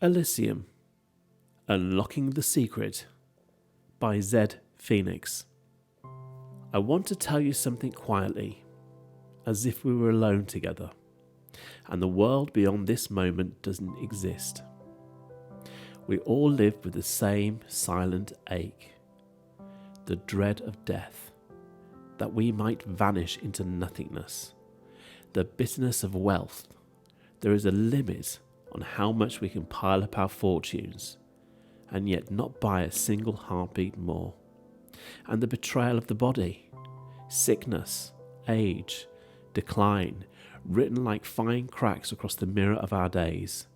Elysium, Unlocking the Secret by Zed Phoenix. I want to tell you something quietly, as if we were alone together, and the world beyond this moment doesn't exist. We all live with the same silent ache, the dread of death, that we might vanish into nothingness, the bitterness of wealth. There is a limit on how much we can pile up our fortunes, and yet not buy a single heartbeat more. And the betrayal of the body, sickness, age, decline, written like fine cracks across the mirror of our days.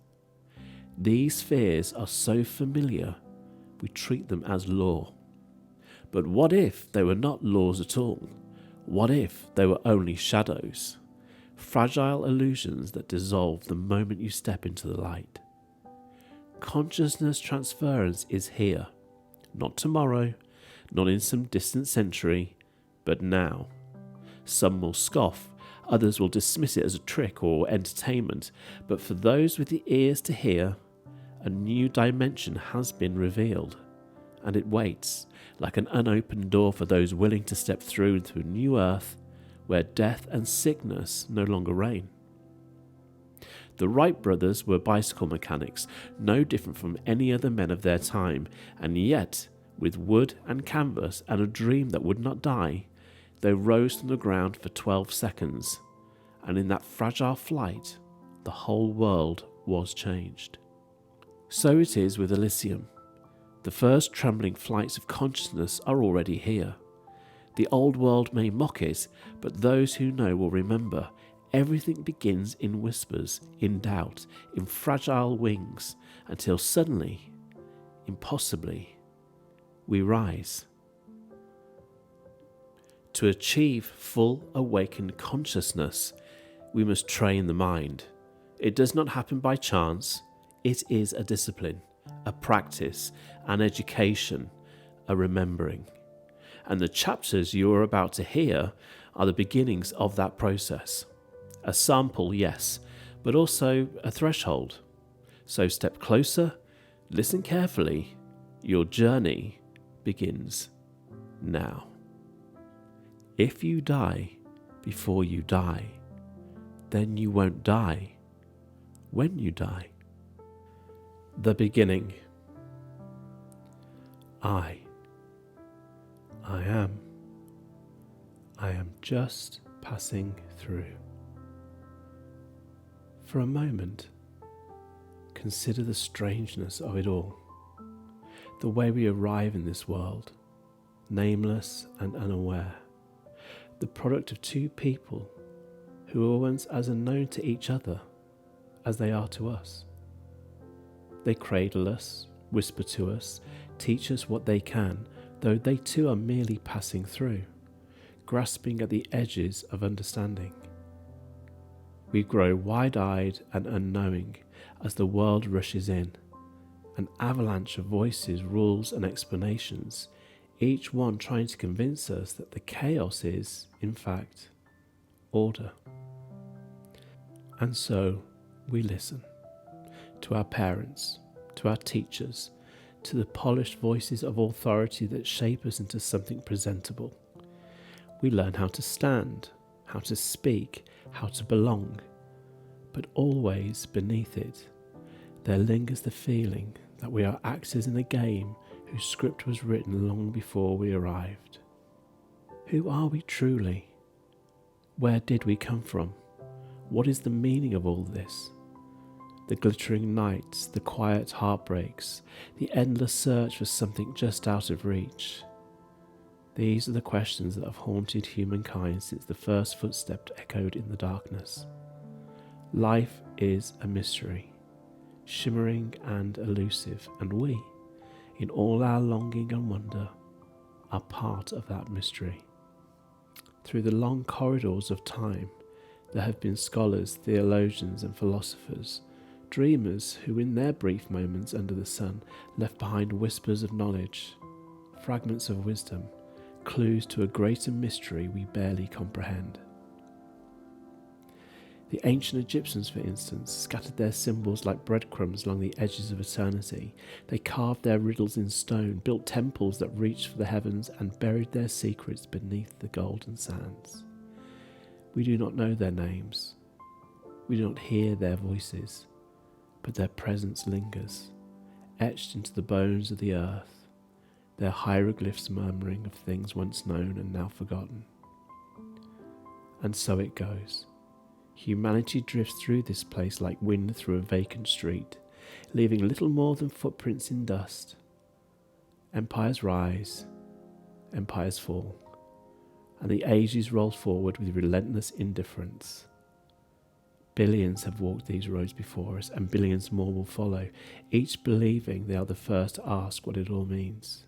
These fears are so familiar, we treat them as law. But what if they were not laws at all? What if they were only shadows? Fragile illusions that dissolve the moment you step into the light. Consciousness transference is here, not tomorrow, not in some distant century, but now. Some will scoff, others will dismiss it as a trick or entertainment, but for those with the ears to hear, a new dimension has been revealed, and it waits like an unopened door for those willing to step through into a new earth where death and sickness no longer reign. The Wright brothers were bicycle mechanics, no different from any other men of their time, and yet, with wood and canvas and a dream that would not die, they rose from the ground for 12 seconds, and in that fragile flight, the whole world was changed. So it is with Elysium. The first trembling flights of consciousness are already here. The old world may mock it, but those who know will remember everything begins in whispers, in doubt, in fragile wings, until suddenly, impossibly, we rise. To achieve full awakened consciousness, we must train the mind. It does not happen by chance. It is a discipline, a practice, an education, a remembering. And the chapters you are about to hear are the beginnings of that process. A sample, yes, but also a threshold. So step closer, listen carefully. Your journey begins now. If you die before you die, then you won't die when you die. The beginning. I am just passing through. For a moment, consider the strangeness of it all. The way we arrive in this world, nameless and unaware. The product of two people who were once as unknown to each other as they are to us. They cradle us, whisper to us, teach us what they can, though they too are merely passing through, grasping at the edges of understanding. We grow wide-eyed and unknowing as the world rushes in, an avalanche of voices, rules and explanations, each one trying to convince us that the chaos is, in fact, order. And so we listen to our parents, to our teachers, to the polished voices of authority that shape us into something presentable. We learn how to stand, how to speak, how to belong, but always beneath it, there lingers the feeling that we are actors in a game whose script was written long before we arrived. Who are we truly? Where did we come from? What is the meaning of all this? The glittering nights, the quiet heartbreaks, the endless search for something just out of reach. These are the questions that have haunted humankind since the first footstep echoed in the darkness. Life is a mystery, shimmering and elusive, and we, in all our longing and wonder, are part of that mystery. Through the long corridors of time, there have been scholars, theologians and philosophers, dreamers who in their brief moments under the sun left behind whispers of knowledge, fragments of wisdom, clues to a greater mystery we barely comprehend. The ancient Egyptians, for instance, scattered their symbols like breadcrumbs along the edges of eternity. They carved their riddles in stone, built temples that reached for the heavens, and buried their secrets beneath the golden sands. We do not know their names. We do not hear their voices, but their presence lingers, etched into the bones of the earth, their hieroglyphs murmuring of things once known and now forgotten. And so it goes. Humanity drifts through this place like wind through a vacant street, leaving little more than footprints in dust. Empires rise, empires fall, and the ages roll forward with relentless indifference. Billions have walked these roads before us, and billions more will follow, each believing they are the first to ask what it all means.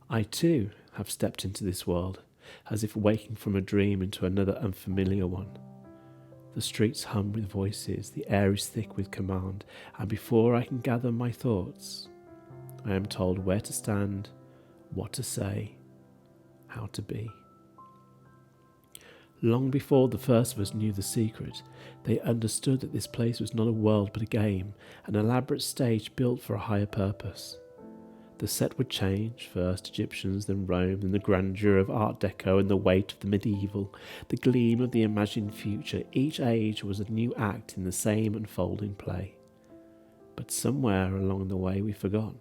I too have stepped into this world, as if waking from a dream into another unfamiliar one. The streets hum with voices, the air is thick with command, and before I can gather my thoughts, I am told where to stand, what to say, how to be. Long before the first of us knew the secret, they understood that this place was not a world but a game, an elaborate stage built for a higher purpose. The set would change, first Egyptians, then Rome, then the grandeur of Art Deco and the weight of the medieval, the gleam of the imagined future. Each age was a new act in the same unfolding play. But somewhere along the way we forgot.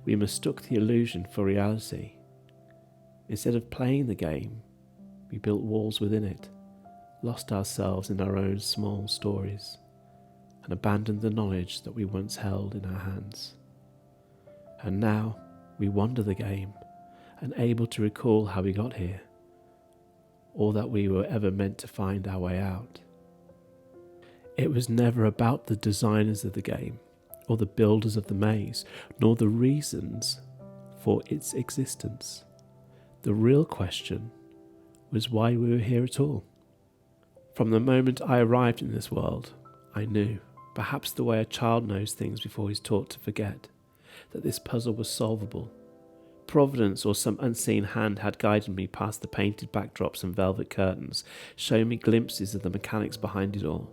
We mistook the illusion for reality. Instead of playing the game, we built walls within it, lost ourselves in our own small stories, and abandoned the knowledge that we once held in our hands. And now we wander the game, unable to recall how we got here, or that we were ever meant to find our way out. It was never about the designers of the game, or the builders of the maze, nor the reasons for its existence. The real question was why we were here at all. From the moment I arrived in this world, I knew, perhaps the way a child knows things before he's taught to forget, that this puzzle was solvable. Providence or some unseen hand had guided me past the painted backdrops and velvet curtains, showing me glimpses of the mechanics behind it all.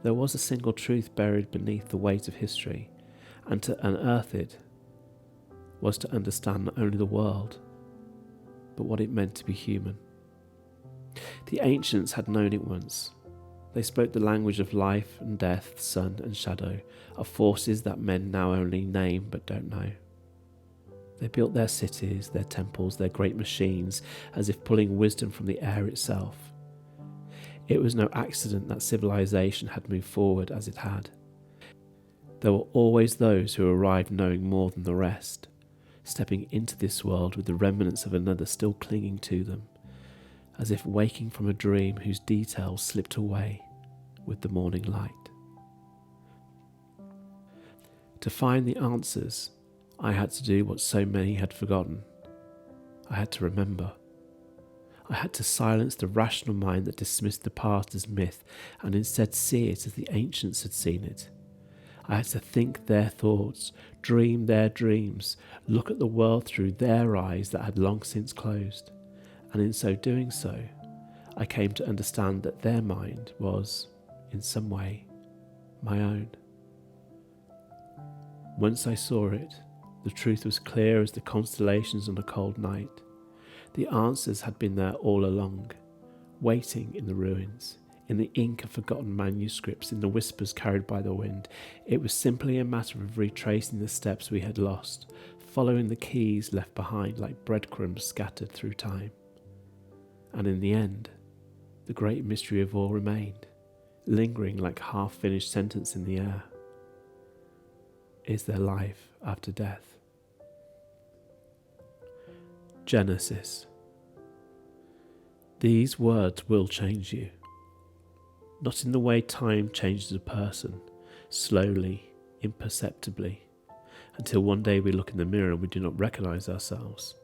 There was a single truth buried beneath the weight of history, and to unearth it was to understand not only the world, but what it meant to be human. The ancients had known it once. They spoke the language of life and death, sun and shadow, of forces that men now only name but don't know. They built their cities, their temples, their great machines, as if pulling wisdom from the air itself. It was no accident that civilization had moved forward as it had. There were always those who arrived knowing more than the rest, stepping into this world with the remnants of another still clinging to them, as if waking from a dream whose details slipped away with the morning light. To find the answers, I had to do what so many had forgotten. I had to remember. I had to silence the rational mind that dismissed the past as myth and instead see it as the ancients had seen it. I had to think their thoughts, dream their dreams, look at the world through their eyes that had long since closed. And in so doing so, I came to understand that their mind was, in some way, my own. Once I saw it, the truth was clear as the constellations on a cold night. The answers had been there all along, waiting in the ruins, in the ink of forgotten manuscripts, in the whispers carried by the wind. It was simply a matter of retracing the steps we had lost, following the keys left behind like breadcrumbs scattered through time. And in the end, the great mystery of all remained, lingering like a half-finished sentence in the air. Is there life after death? Genesis. These words will change you. Not in the way time changes a person, slowly, imperceptibly, until one day we look in the mirror and we do not recognise ourselves,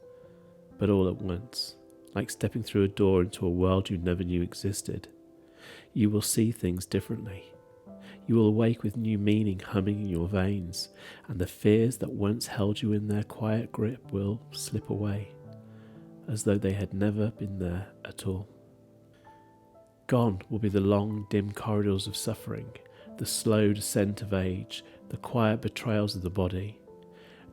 but all at once, like stepping through a door into a world you never knew existed. You will see things differently. You will awake with new meaning humming in your veins, and the fears that once held you in their quiet grip will slip away, as though they had never been there at all. Gone will be the long, dim corridors of suffering, the slow descent of age, the quiet betrayals of the body.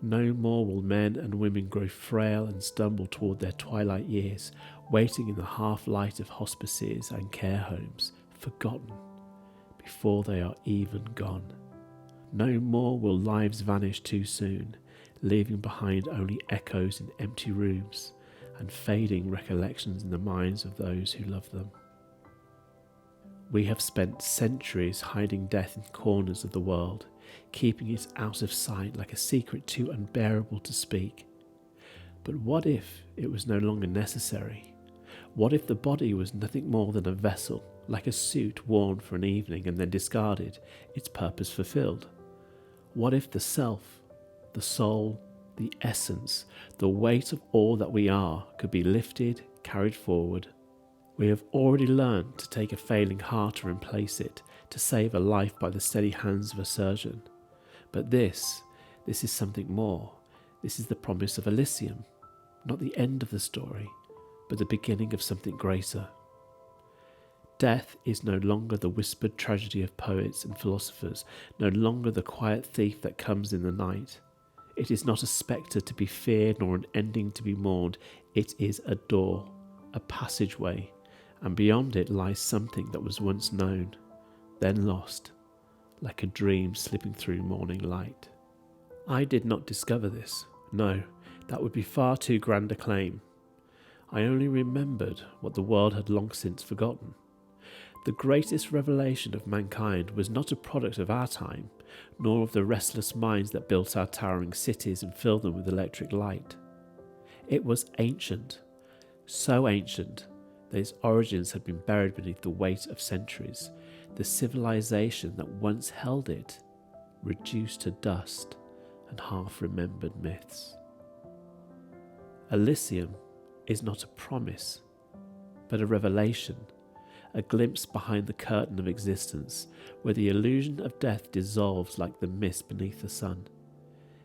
No more will men and women grow frail and stumble toward their twilight years, waiting in the half-light of hospices and care homes, forgotten, before they are even gone. No more will lives vanish too soon, leaving behind only echoes in empty rooms and fading recollections in the minds of those who love them. We have spent centuries hiding death in corners of the world, keeping it out of sight like a secret too unbearable to speak. But what if it was no longer necessary? What if the body was nothing more than a vessel, like a suit worn for an evening and then discarded, its purpose fulfilled? What if the self, the soul, the essence, the weight of all that we are could be lifted, carried forward? We have already learned to take a failing heart and replace it, to save a life by the steady hands of a surgeon. But this is something more. This is the promise of Elysium, not the end of the story, but the beginning of something greater. Death is no longer the whispered tragedy of poets and philosophers, no longer the quiet thief that comes in the night. It is not a spectre to be feared nor an ending to be mourned. It is a door, a passageway, and beyond it lies something that was once known, then lost, like a dream slipping through morning light. I did not discover this. No, that would be far too grand a claim. I only remembered what the world had long since forgotten. The greatest revelation of mankind was not a product of our time, nor of the restless minds that built our towering cities and filled them with electric light. It was ancient, so ancient that its origins had been buried beneath the weight of centuries. The civilization that once held it, reduced to dust and half-remembered myths. Elysium is not a promise, but a revelation, a glimpse behind the curtain of existence, where the illusion of death dissolves like the mist beneath the sun.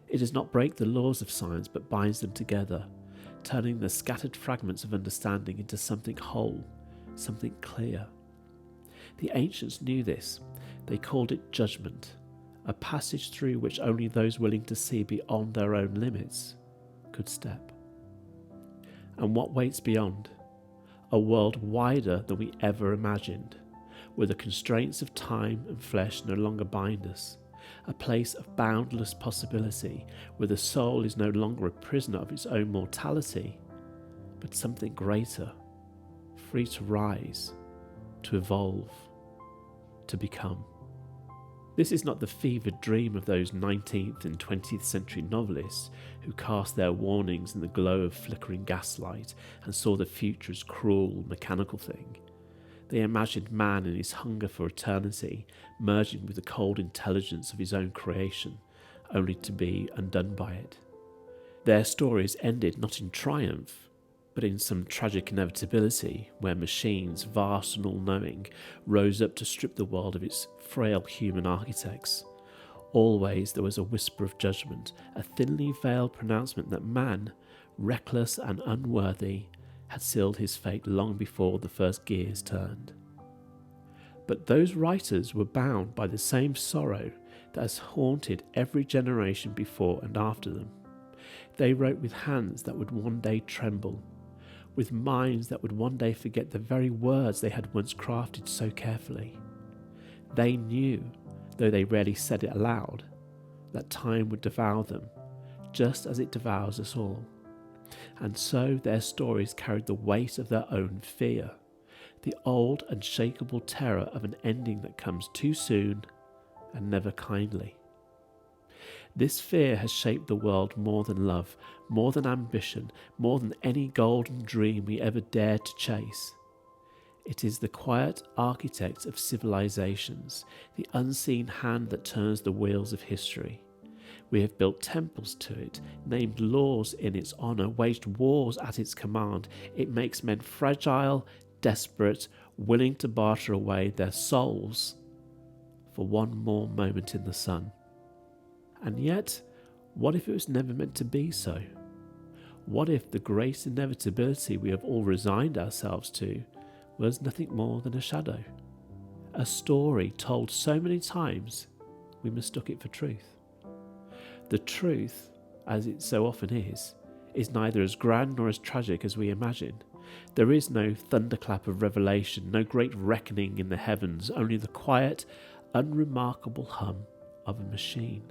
It does not break the laws of science, but binds them together, turning the scattered fragments of understanding into something whole, something clear. The ancients knew this. They called it judgment, a passage through which only those willing to see beyond their own limits could step. And what waits beyond? A world wider than we ever imagined, where the constraints of time and flesh no longer bind us, a place of boundless possibility, where the soul is no longer a prisoner of its own mortality, but something greater, free to rise, to evolve, to become. This is not the fevered dream of those 19th and 20th century novelists who cast their warnings in the glow of flickering gaslight and saw the future as cruel, mechanical thing. They imagined man in his hunger for eternity, merging with the cold intelligence of his own creation, only to be undone by it. Their stories ended not in triumph, but in some tragic inevitability, where machines, vast and all-knowing, rose up to strip the world of its frail human architects. Always there was a whisper of judgment, a thinly veiled pronouncement that man, reckless and unworthy, had sealed his fate long before the first gears turned. But those writers were bound by the same sorrow that has haunted every generation before and after them. They wrote with hands that would one day tremble, with minds that would one day forget the very words they had once crafted so carefully. They knew, though they rarely said it aloud, that time would devour them, just as it devours us all. And so their stories carried the weight of their own fear, the old unshakable terror of an ending that comes too soon and never kindly. This fear has shaped the world more than love, more than ambition, more than any golden dream we ever dared to chase. It is the quiet architect of civilizations, the unseen hand that turns the wheels of history. We have built temples to it, named laws in its honor, waged wars at its command. It makes men fragile, desperate, willing to barter away their souls for one more moment in the sun. And yet, what if it was never meant to be so? What if the great inevitability we have all resigned ourselves to was nothing more than a shadow, a story told so many times we mistook it for truth. The truth, as it so often is neither as grand nor as tragic as we imagine. There is no thunderclap of revelation, no great reckoning in the heavens, only the quiet, unremarkable hum of a machine.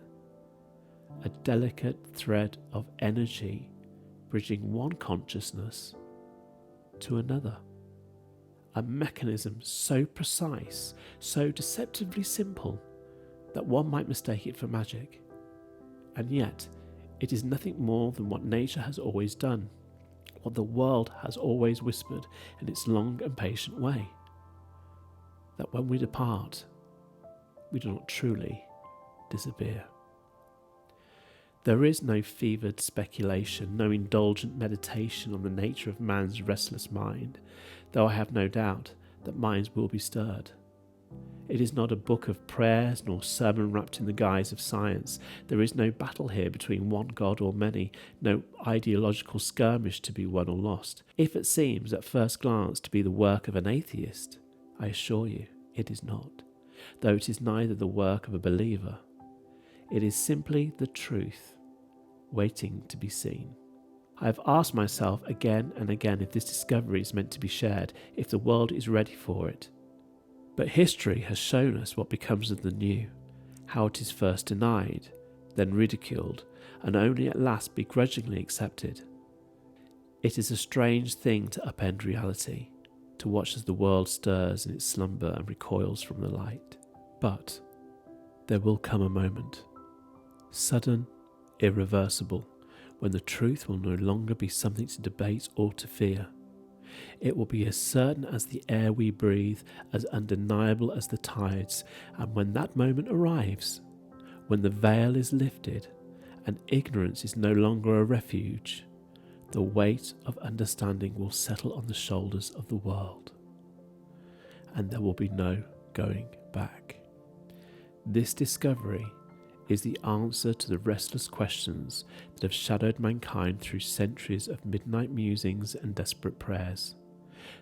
A delicate thread of energy bridging one consciousness to another. A mechanism so precise, so deceptively simple, that one might mistake it for magic. And yet, it is nothing more than what nature has always done, what the world has always whispered in its long and patient way. That when we depart, we do not truly disappear. There is no fevered speculation, no indulgent meditation on the nature of man's restless mind, though I have no doubt that minds will be stirred. It is not a book of prayers nor sermon wrapped in the guise of science. There is no battle here between one God or many, no ideological skirmish to be won or lost. If it seems at first glance to be the work of an atheist, I assure you it is not, though it is neither the work of a believer. It is simply the truth, waiting to be seen. I have asked myself again and again if this discovery is meant to be shared, if the world is ready for it. But history has shown us what becomes of the new, how it is first denied, then ridiculed, and only at last begrudgingly accepted. It is a strange thing to upend reality, to watch as the world stirs in its slumber and recoils from the light. But there will come a moment, sudden, irreversible, when the truth will no longer be something to debate or to fear. It will be as certain as the air we breathe, as undeniable as the tides, and when that moment arrives, when the veil is lifted and ignorance is no longer a refuge, the weight of understanding will settle on the shoulders of the world, and there will be no going back. This discovery is the answer to the restless questions that have shadowed mankind through centuries of midnight musings and desperate prayers.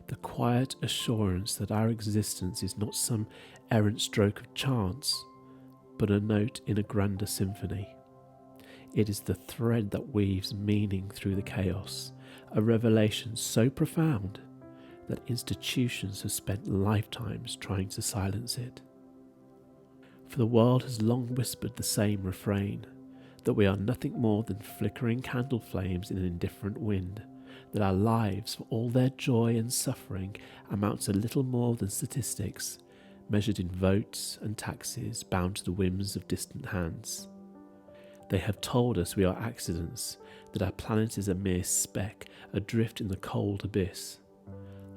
The quiet assurance that our existence is not some errant stroke of chance, but a note in a grander symphony. It is the thread that weaves meaning through the chaos, a revelation so profound that institutions have spent lifetimes trying to silence it. For the world has long whispered the same refrain, that we are nothing more than flickering candle flames in an indifferent wind, that our lives, for all their joy and suffering, amount to little more than statistics, measured in votes and taxes bound to the whims of distant hands. They have told us we are accidents, that our planet is a mere speck adrift in the cold abyss,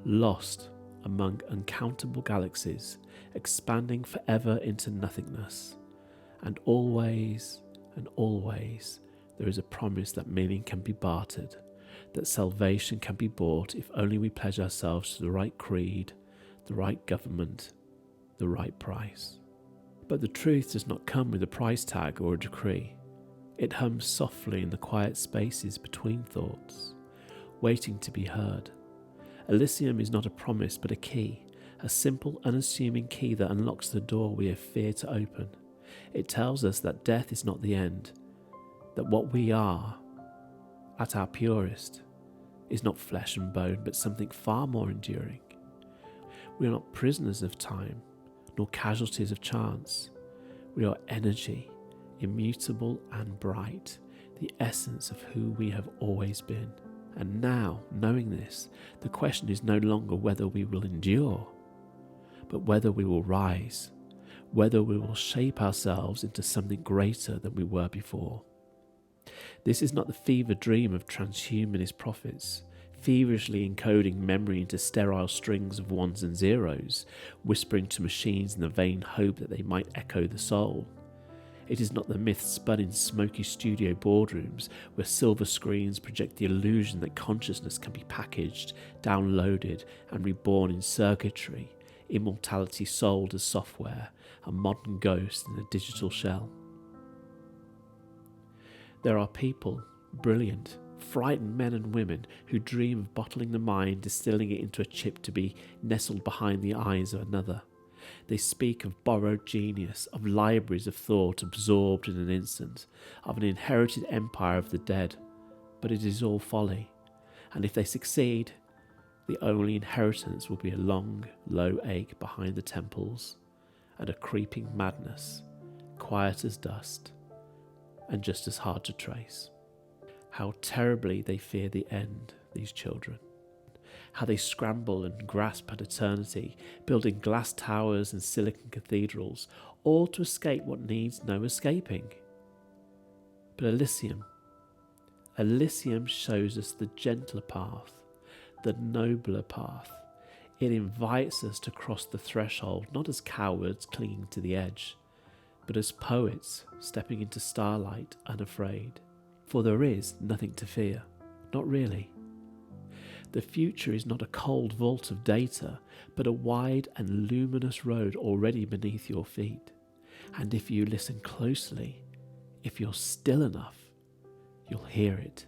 lost among uncountable galaxies, expanding forever into nothingness. And always there is a promise that meaning can be bartered, that salvation can be bought if only we pledge ourselves to the right creed, the right government, the right price. But the truth does not come with a price tag or a decree. It hums softly in the quiet spaces between thoughts, waiting to be heard. Elysium is not a promise but a key, a simple, unassuming key that unlocks the door we have feared to open. It tells us that death is not the end, that what we are, at our purest, is not flesh and bone, but something far more enduring. We are not prisoners of time, nor casualties of chance. We are energy, immutable and bright, the essence of who we have always been. And now, knowing this, the question is no longer whether we will endure, but whether we will rise, whether we will shape ourselves into something greater than we were before. This is not the fevered dream of transhumanist prophets, feverishly encoding memory into sterile strings of ones and zeros, whispering to machines in the vain hope that they might echo the soul. It is not the myth spun in smoky studio boardrooms where silver screens project the illusion that consciousness can be packaged, downloaded, and reborn in circuitry, immortality sold as software, a modern ghost in a digital shell. There are people, brilliant, frightened men and women who dream of bottling the mind, distilling it into a chip to be nestled behind the eyes of another. They speak of borrowed genius, of libraries of thought absorbed in an instant, of an inherited empire of the dead. But it is all folly, and if they succeed, the only inheritance will be a long, low ache behind the temples, and a creeping madness, quiet as dust, and just as hard to trace. How terribly they fear the end, these children. How they scramble and grasp at eternity, building glass towers and silicon cathedrals, all to escape what needs no escaping. But Elysium shows us the gentler path, the nobler path. It invites us to cross the threshold, not as cowards clinging to the edge, but as poets stepping into starlight unafraid. For there is nothing to fear, not really. The future is not a cold vault of data, but a wide and luminous road already beneath your feet. And if you listen closely, if you're still enough, you'll hear it.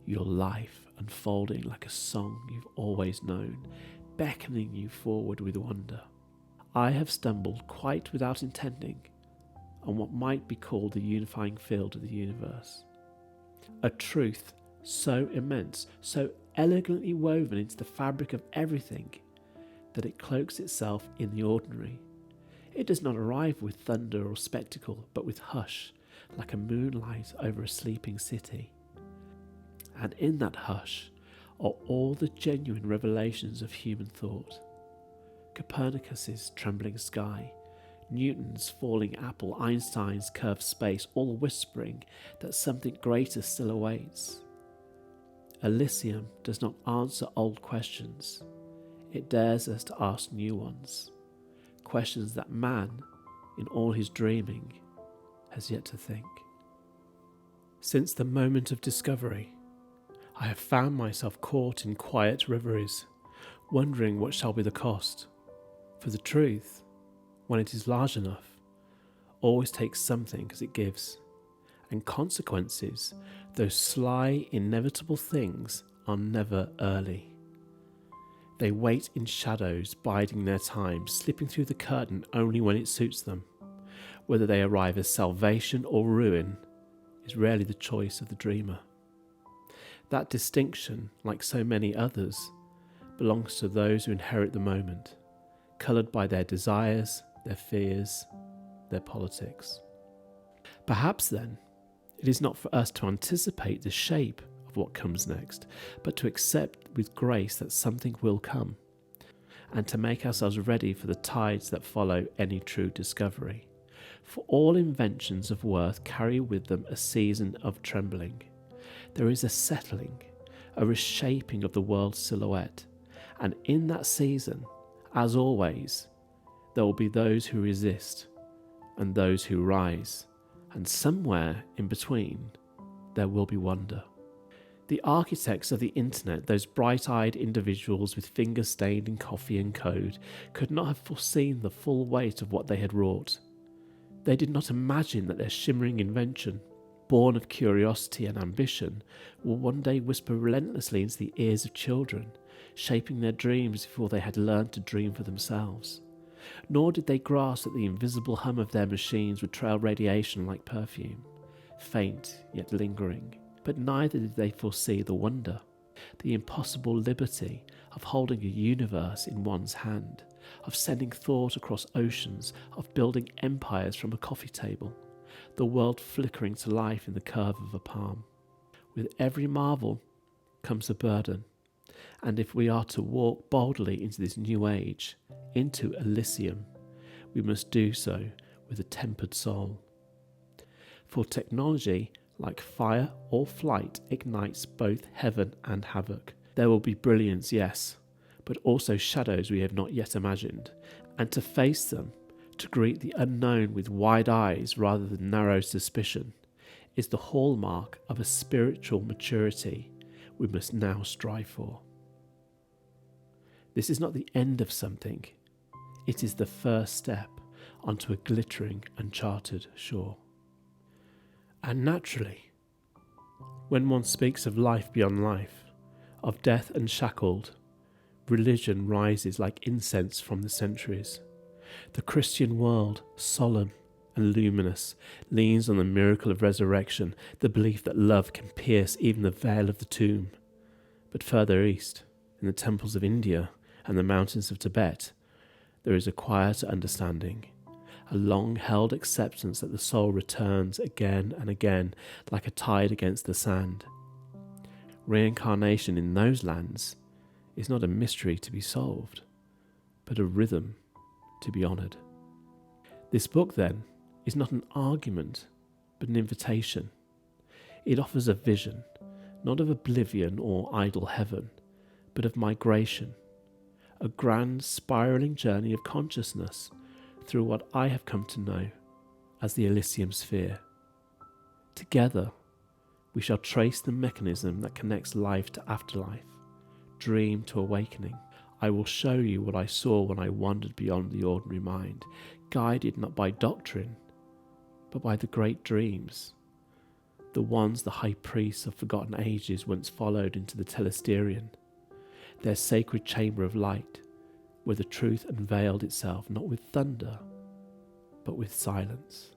Your life unfolding like a song you've always known, beckoning you forward with wonder. I have stumbled quite without intending on what might be called the unifying field of the universe. A truth so immense, so elegantly woven into the fabric of everything, that it cloaks itself in the ordinary. It does not arrive with thunder or spectacle, but with hush, like a moonlight over a sleeping city. And in that hush are all the genuine revelations of human thought. Copernicus's trembling sky, Newton's falling apple, Einstein's curved space, all whispering that something greater still awaits. Elysium does not answer old questions. It dares us to ask new ones, questions that man, in all his dreaming, has yet to think. Since the moment of discovery, I have found myself caught in quiet reveries, wondering what shall be the cost. For the truth, when it is large enough, always takes something as it gives, and consequences, those sly, inevitable things, are never early. They wait in shadows, biding their time, slipping through the curtain only when it suits them. Whether they arrive as salvation or ruin is rarely the choice of the dreamer. That distinction, like so many others, belongs to those who inherit the moment, coloured by their desires, their fears, their politics. Perhaps then, it is not for us to anticipate the shape of what comes next, but to accept with grace that something will come, and to make ourselves ready for the tides that follow any true discovery. For all inventions of worth carry with them a season of trembling. There is a settling, a reshaping of the world's silhouette, and in that season, as always, there will be those who resist and those who rise, and somewhere in between there will be wonder. The architects of the internet, those bright-eyed individuals with fingers stained in coffee and code, could not have foreseen the full weight of what they had wrought. They did not imagine that their shimmering invention, born of curiosity and ambition, will one day whisper relentlessly into the ears of children, shaping their dreams before they had learned to dream for themselves. Nor did they grasp that the invisible hum of their machines would trail radiation like perfume, faint yet lingering. But neither did they foresee the wonder, the impossible liberty of holding a universe in one's hand, of sending thought across oceans, of building empires from a coffee table, the world flickering to life in the curve of a palm. With every marvel comes a burden, and if we are to walk boldly into this new age, into Elysium, we must do so with a tempered soul. For technology, like fire or flight, ignites both heaven and havoc. There will be brilliance, yes, but also shadows we have not yet imagined, and to face them, to greet the unknown with wide eyes rather than narrow suspicion, is the hallmark of a spiritual maturity we must now strive for. This is not the end of something, it is the first step onto a glittering, uncharted shore. And naturally, When one speaks of life beyond life, of death unshackled, religion rises like incense from the centuries. The Christian world, solemn and luminous, leans on the miracle of resurrection, the belief that love can pierce even the veil of the tomb. But further east, in the temples of India and the mountains of Tibet, there is a quieter understanding, a long-held acceptance that the soul returns again and again like a tide against the sand. Reincarnation in those lands is not a mystery to be solved, but a rhythm to be honoured. This book, then, is not an argument, but an invitation. It offers a vision, not of oblivion or idle heaven, but of migration, a grand spiralling journey of consciousness through what I have come to know as the Elysium sphere. Together, we shall trace the mechanism that connects life to afterlife, dream to awakening. I will show you what I saw when I wandered beyond the ordinary mind, guided not by doctrine, but by the great dreams, the ones the high priests of forgotten ages once followed into the Telesterion, their sacred chamber of light, where the truth unveiled itself not with thunder, but with silence.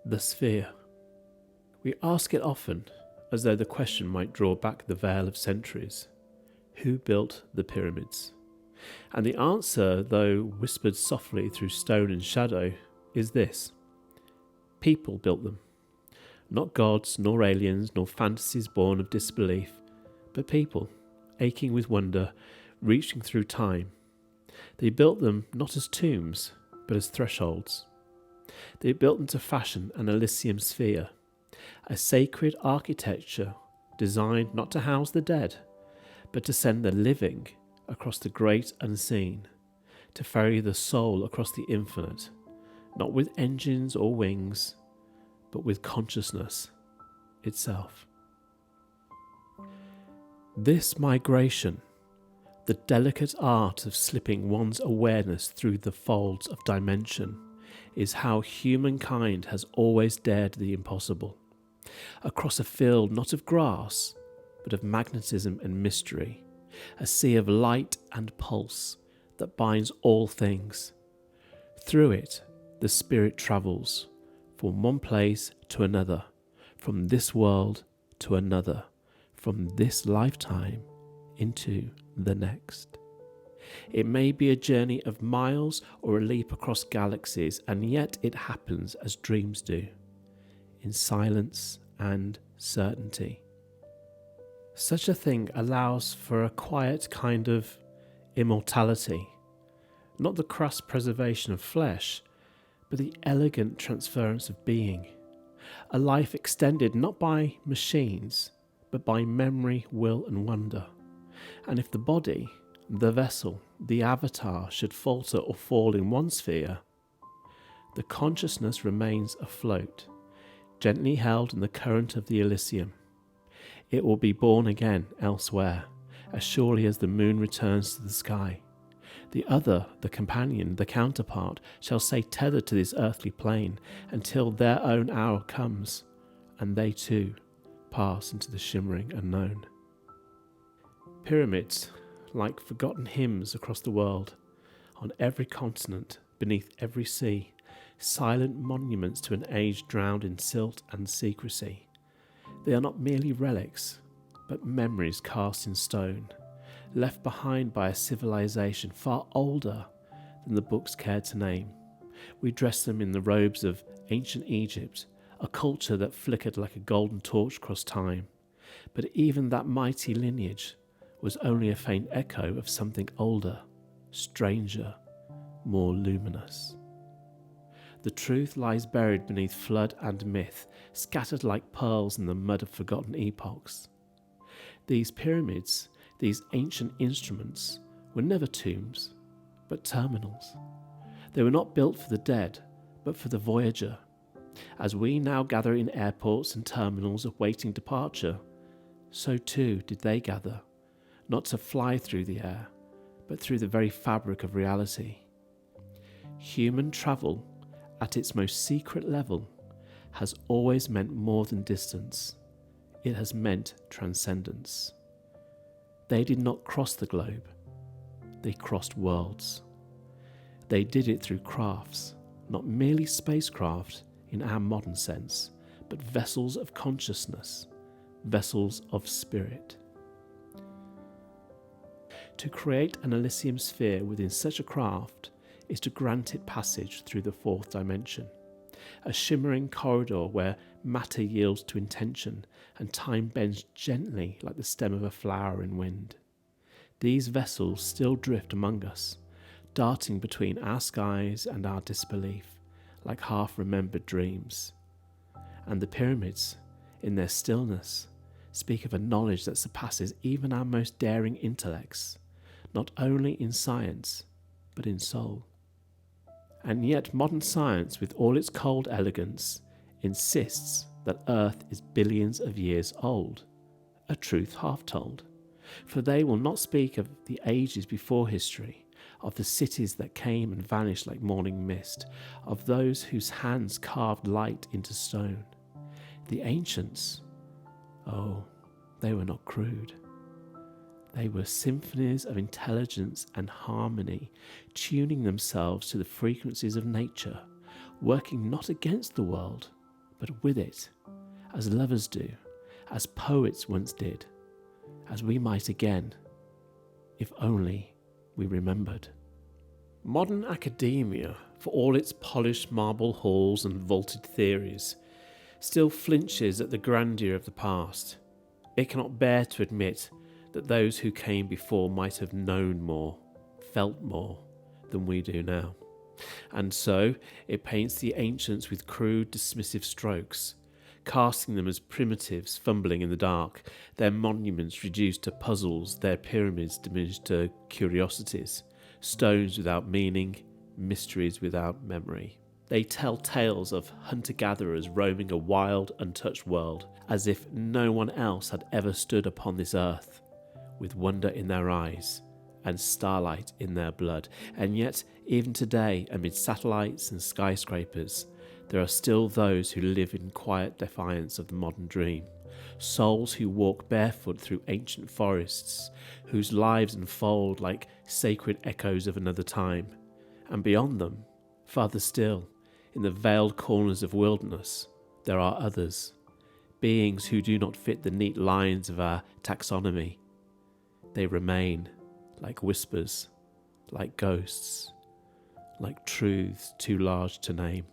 The sphere. We ask it often, as though the question might draw back the veil of centuries. Who built the pyramids? And the answer, though whispered softly through stone and shadow, is this: people built them. Not gods, nor aliens, nor fantasies born of disbelief, but people, aching with wonder, reaching through time. They built them not as tombs, but as thresholds. They built them to fashion an Elysium sphere, a sacred architecture designed not to house the dead, but to send the living across the great unseen, to ferry the soul across the infinite, not with engines or wings, but with consciousness itself. This migration, the delicate art of slipping one's awareness through the folds of dimension, is how humankind has always dared the impossible. Across a field not of grass, but of magnetism and mystery, a sea of light and pulse that binds all things. Through it, the spirit travels, from one place to another, from this world to another, from this lifetime into the next. It may be a journey of miles or a leap across galaxies, and yet it happens as dreams do, in silence and certainty. Such a thing allows for a quiet kind of immortality, not the crass preservation of flesh, but the elegant transference of being, a life extended not by machines, but by memory, will and wonder. And if the body, the vessel, the avatar should falter or fall in one sphere, the consciousness remains afloat, gently held in the current of the Elysium. It will be born again elsewhere, as surely as the moon returns to the sky. The other, the companion, the counterpart, shall stay tethered to this earthly plane until their own hour comes, and they too pass into the shimmering unknown. Pyramids, like forgotten hymns across the world, on every continent, beneath every sea, silent monuments to an age drowned in silt and secrecy. They are not merely relics, but memories cast in stone, left behind by a civilization far older than the books cared to name. We dress them in the robes of ancient Egypt, a culture that flickered like a golden torch across time. But even that mighty lineage was only a faint echo of something older, stranger, more luminous. The truth lies buried beneath flood and myth, scattered like pearls in the mud of forgotten epochs. These pyramids, these ancient instruments, were never tombs, but terminals. They were not built for the dead, but for the voyager. As we now gather in airports and terminals awaiting departure, so too did they gather, not to fly through the air, but through the very fabric of reality. Human travel, at its most secret level, has always meant more than distance. it has meant transcendence. They did not cross the globe, they crossed worlds. They did it through crafts, not merely spacecraft in our modern sense, but vessels of consciousness, vessels of spirit. To create an Elysium sphere within such a craft is to grant it passage through the fourth dimension, a shimmering corridor where matter yields to intention and time bends gently like the stem of a flower in wind. These vessels still drift among us, darting between our skies and our disbelief, like half-remembered dreams. And the pyramids, in their stillness, speak of a knowledge that surpasses even our most daring intellects, not only in science, but in soul. And yet modern science, with all its cold elegance, insists that Earth is billions of years old, a truth half told. For they will not speak of the ages before history, of the cities that came and vanished like morning mist, of those whose hands carved light into stone. The ancients, oh, they were not crude. They were symphonies of intelligence and harmony, tuning themselves to the frequencies of nature, working not against the world, but with it, as lovers do, as poets once did, as we might again, if only we remembered. Modern academia, for all its polished marble halls and vaulted theories, still flinches at the grandeur of the past. It cannot bear to admit that those who came before might have known more, felt more than we do now. And so it paints the ancients with crude, dismissive strokes, casting them as primitives fumbling in the dark, their monuments reduced to puzzles, their pyramids diminished to curiosities, stones without meaning, mysteries without memory. They tell tales of hunter-gatherers roaming a wild, untouched world, as if no one else had ever stood upon this earth, with wonder in their eyes and starlight in their blood. And yet, even today, amid satellites and skyscrapers, there are still those who live in quiet defiance of the modern dream, souls who walk barefoot through ancient forests, whose lives unfold like sacred echoes of another time. And beyond them, farther still, in the veiled corners of wilderness, there are others, beings who do not fit the neat lines of our taxonomy. They remain like whispers, like ghosts, like truths too large to name.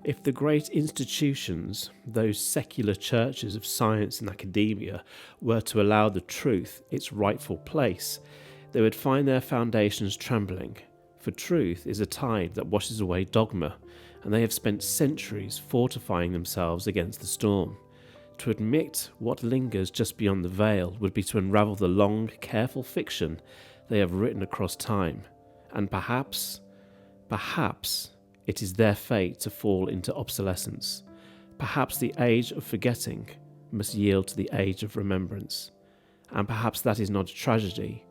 If the great institutions, those secular churches of science and academia, were to allow the truth its rightful place, they would find their foundations trembling, for truth is a tide that washes away dogma, and they have spent centuries fortifying themselves against the storm. To admit what lingers just beyond the veil would be to unravel the long, careful fiction they have written across time, and perhaps, it is their fate to fall into obsolescence. Perhaps the age of forgetting must yield to the age of remembrance, and perhaps that is not a tragedy,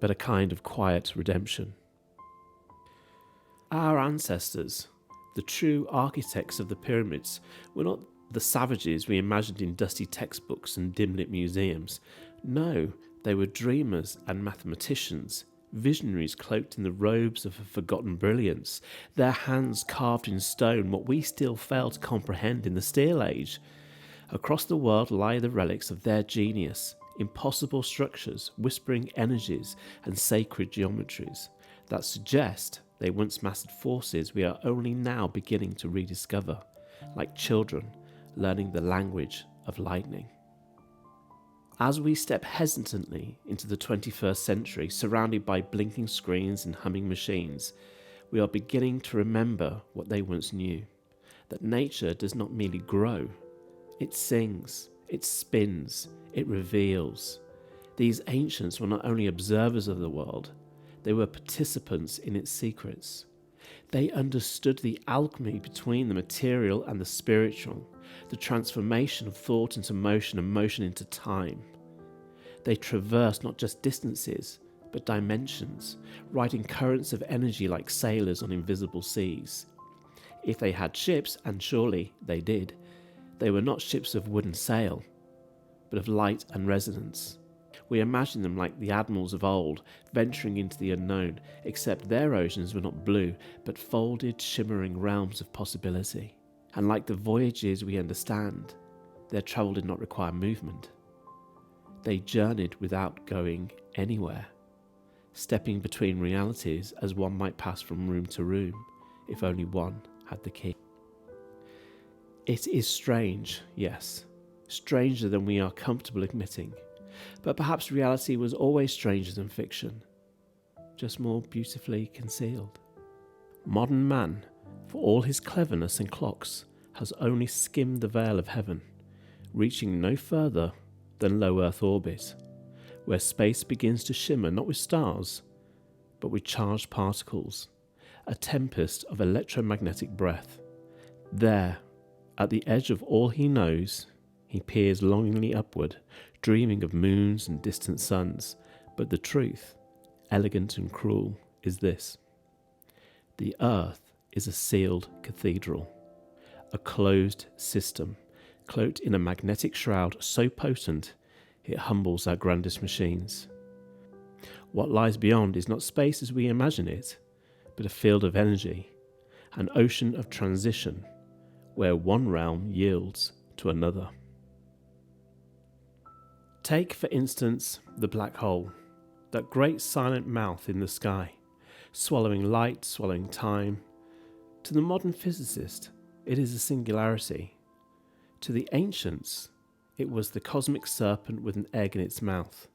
but a kind of quiet redemption. Our ancestors, the true architects of the pyramids, were not the savages we imagined in dusty textbooks and dim-lit museums. No, they were dreamers and mathematicians, visionaries cloaked in the robes of a forgotten brilliance, their hands carved in stone what we still fail to comprehend in the Steel Age. Across the world lie the relics of their genius, impossible structures, whispering energies, and sacred geometries that suggest they once mastered forces we are only now beginning to rediscover, like children learning the language of lightning. As we step hesitantly into the 21st century, surrounded by blinking screens and humming machines, we are beginning to remember what they once knew, that nature does not merely grow, it sings, it spins, it reveals. These ancients were not only observers of the world, they were participants in its secrets. They understood the alchemy between the material and the spiritual, the transformation of thought into motion and motion into time. They traversed not just distances, but dimensions, riding currents of energy like sailors on invisible seas. If they had ships, and surely they did, They were not ships of wood and sail, but of light and resonance. We imagine them like the admirals of old, venturing into the unknown, except their oceans were not blue, but folded, shimmering realms of possibility. And like the voyages we understand, their travel did not require movement. They journeyed without going anywhere, stepping between realities as one might pass from room to room, if only one had the key. It is strange, yes, stranger than we are comfortable admitting, but perhaps reality was always stranger than fiction, just more beautifully concealed. Modern man, for all his cleverness and clocks, has only skimmed the veil of heaven, reaching no further than low Earth orbit, where space begins to shimmer not with stars, but with charged particles, a tempest of electromagnetic breath. There, at the edge of all he knows, he peers longingly upward, dreaming of moons and distant suns. But the truth, elegant and cruel, is this. The earth is a sealed cathedral, a closed system, cloaked in a magnetic shroud so potent it humbles our grandest machines. What lies beyond is not space as we imagine it, but a field of energy, an ocean of transition, where one realm yields to another. Take, for instance, the black hole, that great silent mouth in the sky, swallowing light, swallowing time. To the modern physicist, it is a singularity. To the ancients, it was the cosmic serpent with an egg in its mouth,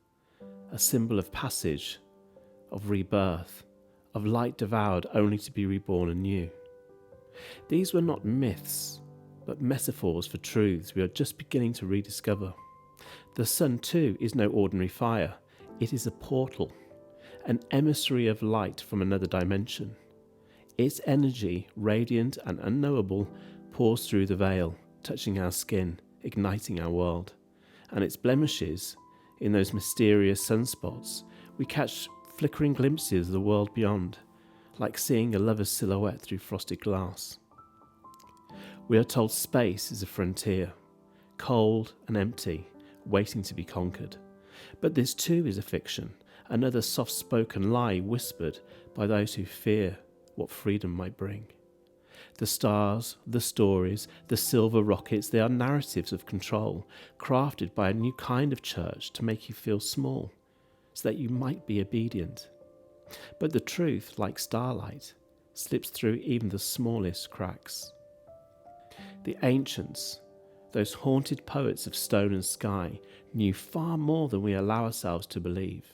a symbol of passage, of rebirth, of light devoured only to be reborn anew. These were not myths, but metaphors for truths we are just beginning to rediscover. The sun, too, is no ordinary fire. It is a portal, an emissary of light from another dimension. Its energy, radiant and unknowable, pours through the veil, touching our skin, igniting our world. And its blemishes, in those mysterious sunspots, we catch flickering glimpses of the world beyond, like seeing a lover's silhouette through frosted glass. We are told space is a frontier, cold and empty, waiting to be conquered. But this too is a fiction, another soft-spoken lie whispered by those who fear what freedom might bring. The stars, the stories, the silver rockets, they are narratives of control, crafted by a new kind of church to make you feel small, so that you might be obedient. But the truth, like starlight, slips through even the smallest cracks. The ancients, those haunted poets of stone and sky, knew far more than we allow ourselves to believe.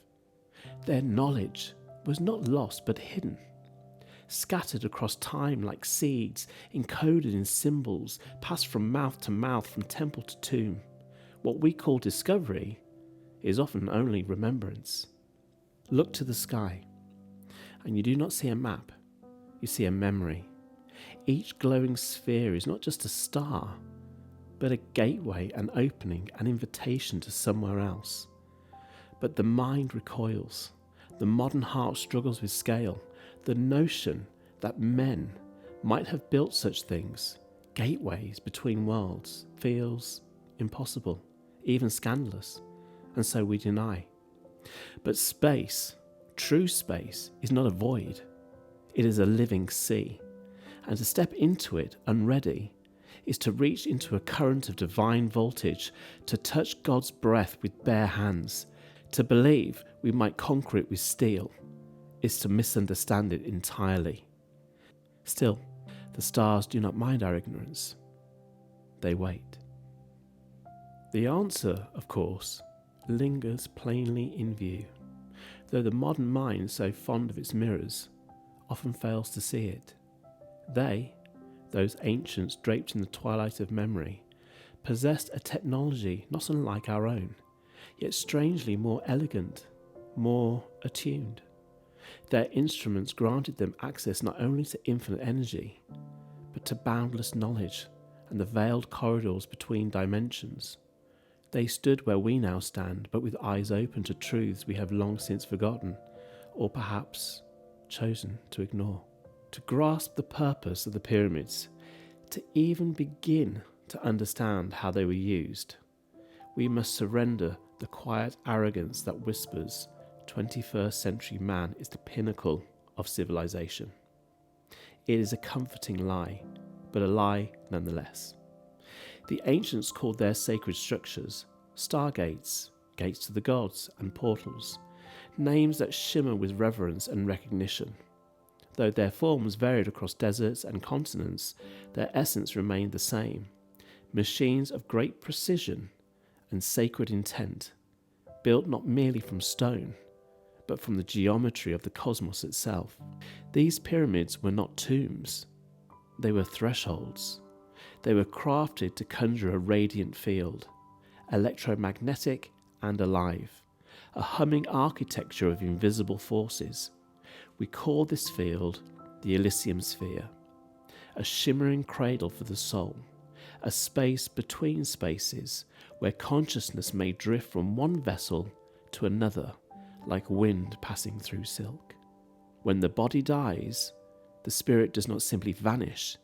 Their knowledge was not lost but hidden, scattered across time like seeds, encoded in symbols, passed from mouth to mouth, from temple to tomb. What we call discovery is often only remembrance. Look to the sky, and you do not see a map, you see a memory. Each glowing sphere is not just a star, but a gateway, an opening, an invitation to somewhere else. But the mind recoils. The modern heart struggles with scale. The notion that men might have built such things, gateways between worlds, feels impossible, even scandalous, and so we deny. But space, true space, is not a void. It is a living sea. And to step into it unready is to reach into a current of divine voltage, to touch God's breath with bare hands. To believe we might conquer it with steel is to misunderstand it entirely. Still, the stars do not mind our ignorance. They wait. The answer, of course, lingers plainly in view, though the modern mind, so fond of its mirrors, often fails to see it. They, those ancients draped in the twilight of memory, possessed a technology not unlike our own, yet strangely more elegant, more attuned. Their instruments granted them access not only to infinite energy, but to boundless knowledge and the veiled corridors between dimensions. They stood where we now stand, but with eyes open to truths we have long since forgotten, or perhaps chosen to ignore. To grasp the purpose of the pyramids, to even begin to understand how they were used. We must surrender the quiet arrogance that whispers 21st century man is the pinnacle of civilization. It is a comforting lie, but a lie nonetheless. The ancients called their sacred structures stargates, gates to the gods, and portals, names that shimmer with reverence and recognition. Though their forms varied across deserts and continents, their essence remained the same: machines of great precision and sacred intent, built not merely from stone, but from the geometry of the cosmos itself. These pyramids were not tombs, they were thresholds. They were crafted to conjure a radiant field, electromagnetic and alive, a humming architecture of invisible forces. We call this field the Elysium sphere, a shimmering cradle for the soul, a space between spaces where consciousness may drift from one vessel to another like wind passing through silk. When the body dies, the spirit does not simply vanish,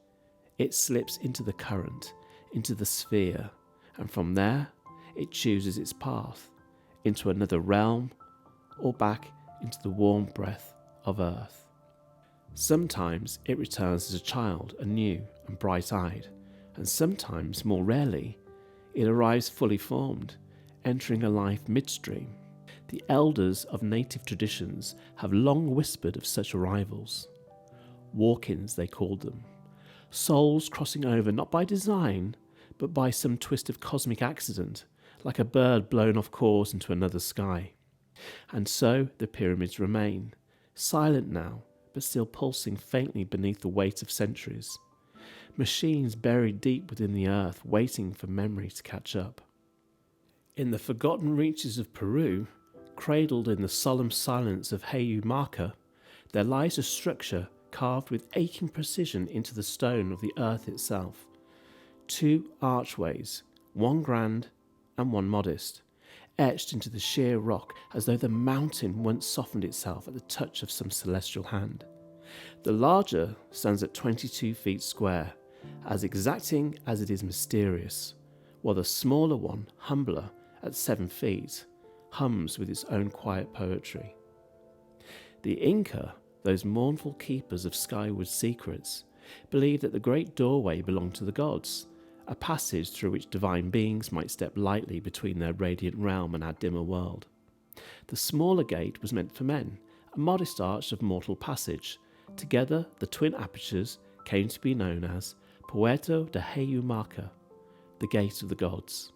it slips into the current, into the sphere, and from there it chooses its path, into another realm or back into the warm breath of earth. Sometimes it returns as a child, anew and bright-eyed, and sometimes, more rarely, it arrives fully formed, entering a life midstream. The elders of native traditions have long whispered of such arrivals. Walk-ins, they called them. Souls crossing over not by design, but by some twist of cosmic accident, like a bird blown off course into another sky. And so the pyramids remain, silent now, but still pulsing faintly beneath the weight of centuries. Machines buried deep within the earth, waiting for memory to catch up. In the forgotten reaches of Peru, cradled in the solemn silence of hallowed marker, there lies a structure carved with aching precision into the stone of the earth itself. 2 archways, one grand and one modest, etched into the sheer rock as though the mountain once softened itself at the touch of some celestial hand. The larger stands at 22 feet square, as exacting as it is mysterious, while the smaller one, humbler, at 7 feet, hums with its own quiet poetry. The Inca, those mournful keepers of skyward secrets, believed that the great doorway belonged to the gods, a passage through which divine beings might step lightly between their radiant realm and our dimmer world. The smaller gate was meant for men, a modest arch of mortal passage. Together, the twin apertures came to be known as Puerto de Heyumaca, the Gate of the Gods.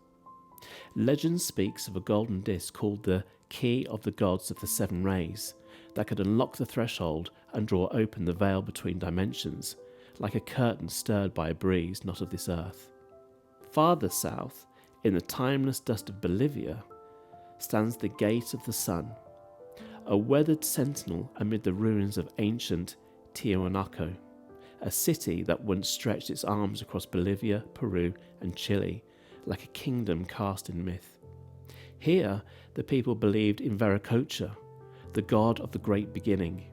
Legend speaks of a golden disc called the Key of the Gods of the Seven Rays that could unlock the threshold and draw open the veil between dimensions, like a curtain stirred by a breeze not of this earth. Farther south, in the timeless dust of Bolivia, stands the Gate of the Sun, a weathered sentinel amid the ruins of ancient Tiahuanaco, a city that once stretched its arms across Bolivia, Peru, and Chile, like a kingdom cast in myth. Here, the people believed in Viracocha, the god of the great beginning.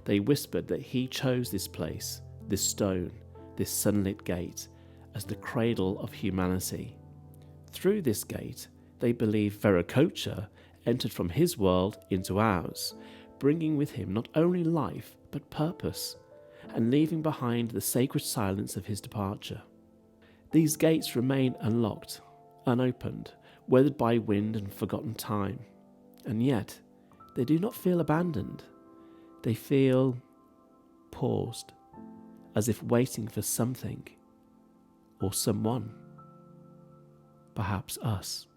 They whispered that he chose this place, this stone, this sunlit gate, as the cradle of humanity. Through this gate, they believed Viracocha entered from his world into ours, bringing with him not only life, but purpose, and leaving behind the sacred silence of his departure. These gates remain unlocked, unopened, weathered by wind and forgotten time, and yet they do not feel abandoned. They feel paused, as if waiting for something or someone, perhaps us.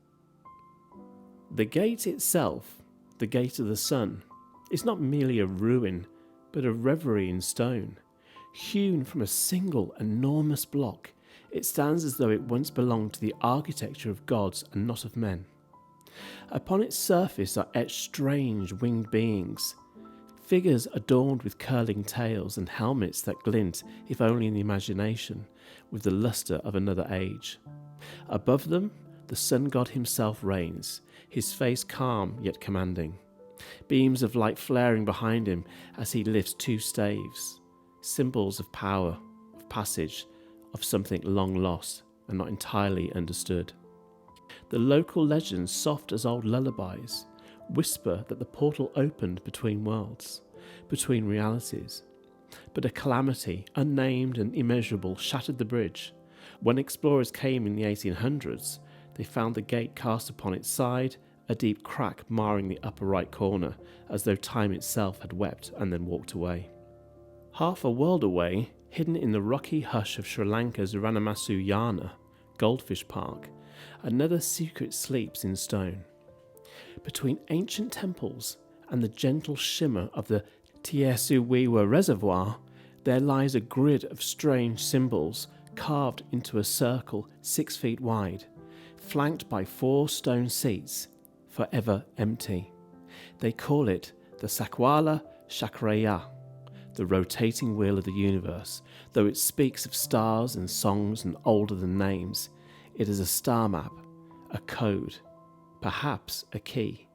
The gate itself, the Gate of the Sun, is not merely a ruin, but a reverie in stone. Hewn from a single enormous block, it stands as though it once belonged to the architecture of gods and not of men. Upon its surface are etched strange winged beings, figures adorned with curling tails and helmets that glint, if only in the imagination, with the lustre of another age. Above them, the sun god himself reigns, his face calm yet commanding, beams of light flaring behind him as he lifts 2 staves, symbols of power, of passage, of something long lost, and not entirely understood. The local legends, soft as old lullabies, whisper that the portal opened between worlds, between realities. But a calamity, unnamed and immeasurable, shattered the bridge. When explorers came in the 1800s, they found the gate cast upon its side, a deep crack marring the upper right corner, as though time itself had wept and then walked away. Half a world away, hidden in the rocky hush of Sri Lanka's Ranamasu Yana Goldfish Park, another secret sleeps in stone. Between ancient temples and the gentle shimmer of the Tiesuwiwa Reservoir, there lies a grid of strange symbols carved into a circle 6 feet wide, flanked by 4 stone seats, forever empty. They call it the Sakwala Chakraya, the rotating wheel of the universe. Though it speaks of stars and songs and older than names, it is a star map, a code, perhaps a key.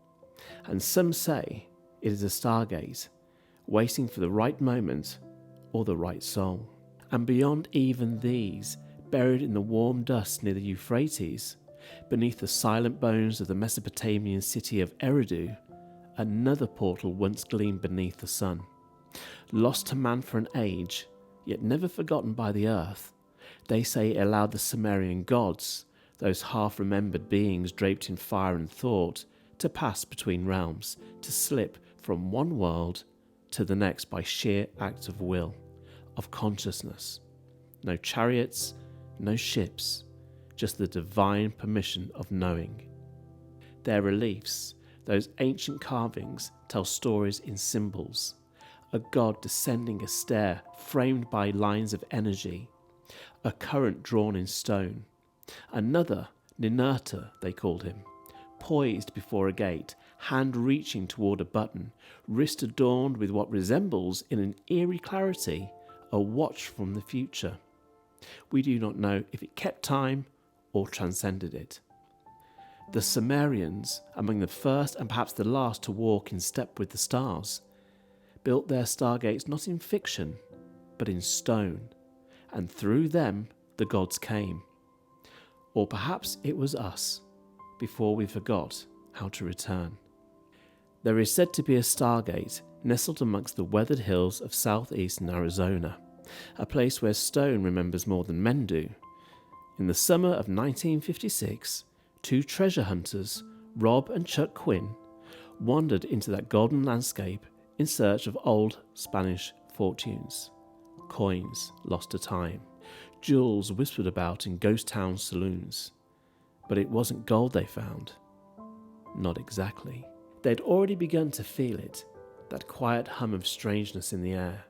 And some say it is a stargate, waiting for the right moment or the right soul. And beyond even these, buried in the warm dust near the Euphrates, beneath the silent bones of the Mesopotamian city of Eridu, another portal once gleamed beneath the sun. Lost to man for an age, yet never forgotten by the earth, they say it allowed the Sumerian gods, those half-remembered beings draped in fire and thought, to pass between realms, to slip from one world to the next by sheer act of will, of consciousness. No chariots, no ships, just the divine permission of knowing. Their reliefs, those ancient carvings, tell stories in symbols. A god descending a stair framed by lines of energy, a current drawn in stone. Another, Ninurta they called him, poised before a gate, hand reaching toward a button, wrist adorned with what resembles, in an eerie clarity, a watch from the future. We do not know if it kept time or transcended it. The Sumerians, among the first and perhaps the last to walk in step with the stars, built their stargates not in fiction, but in stone, and through them the gods came. Or perhaps it was us, before we forgot how to return. There is said to be a stargate nestled amongst the weathered hills of southeastern Arizona, a place where stone remembers more than men do. In the summer of 1956, 2 treasure hunters, Rob and Chuck Quinn, wandered into that golden landscape in search of old Spanish fortunes, coins lost to time, jewels whispered about in ghost town saloons. But it wasn't gold they found. Not exactly. They'd already begun to feel it, that quiet hum of strangeness in the air,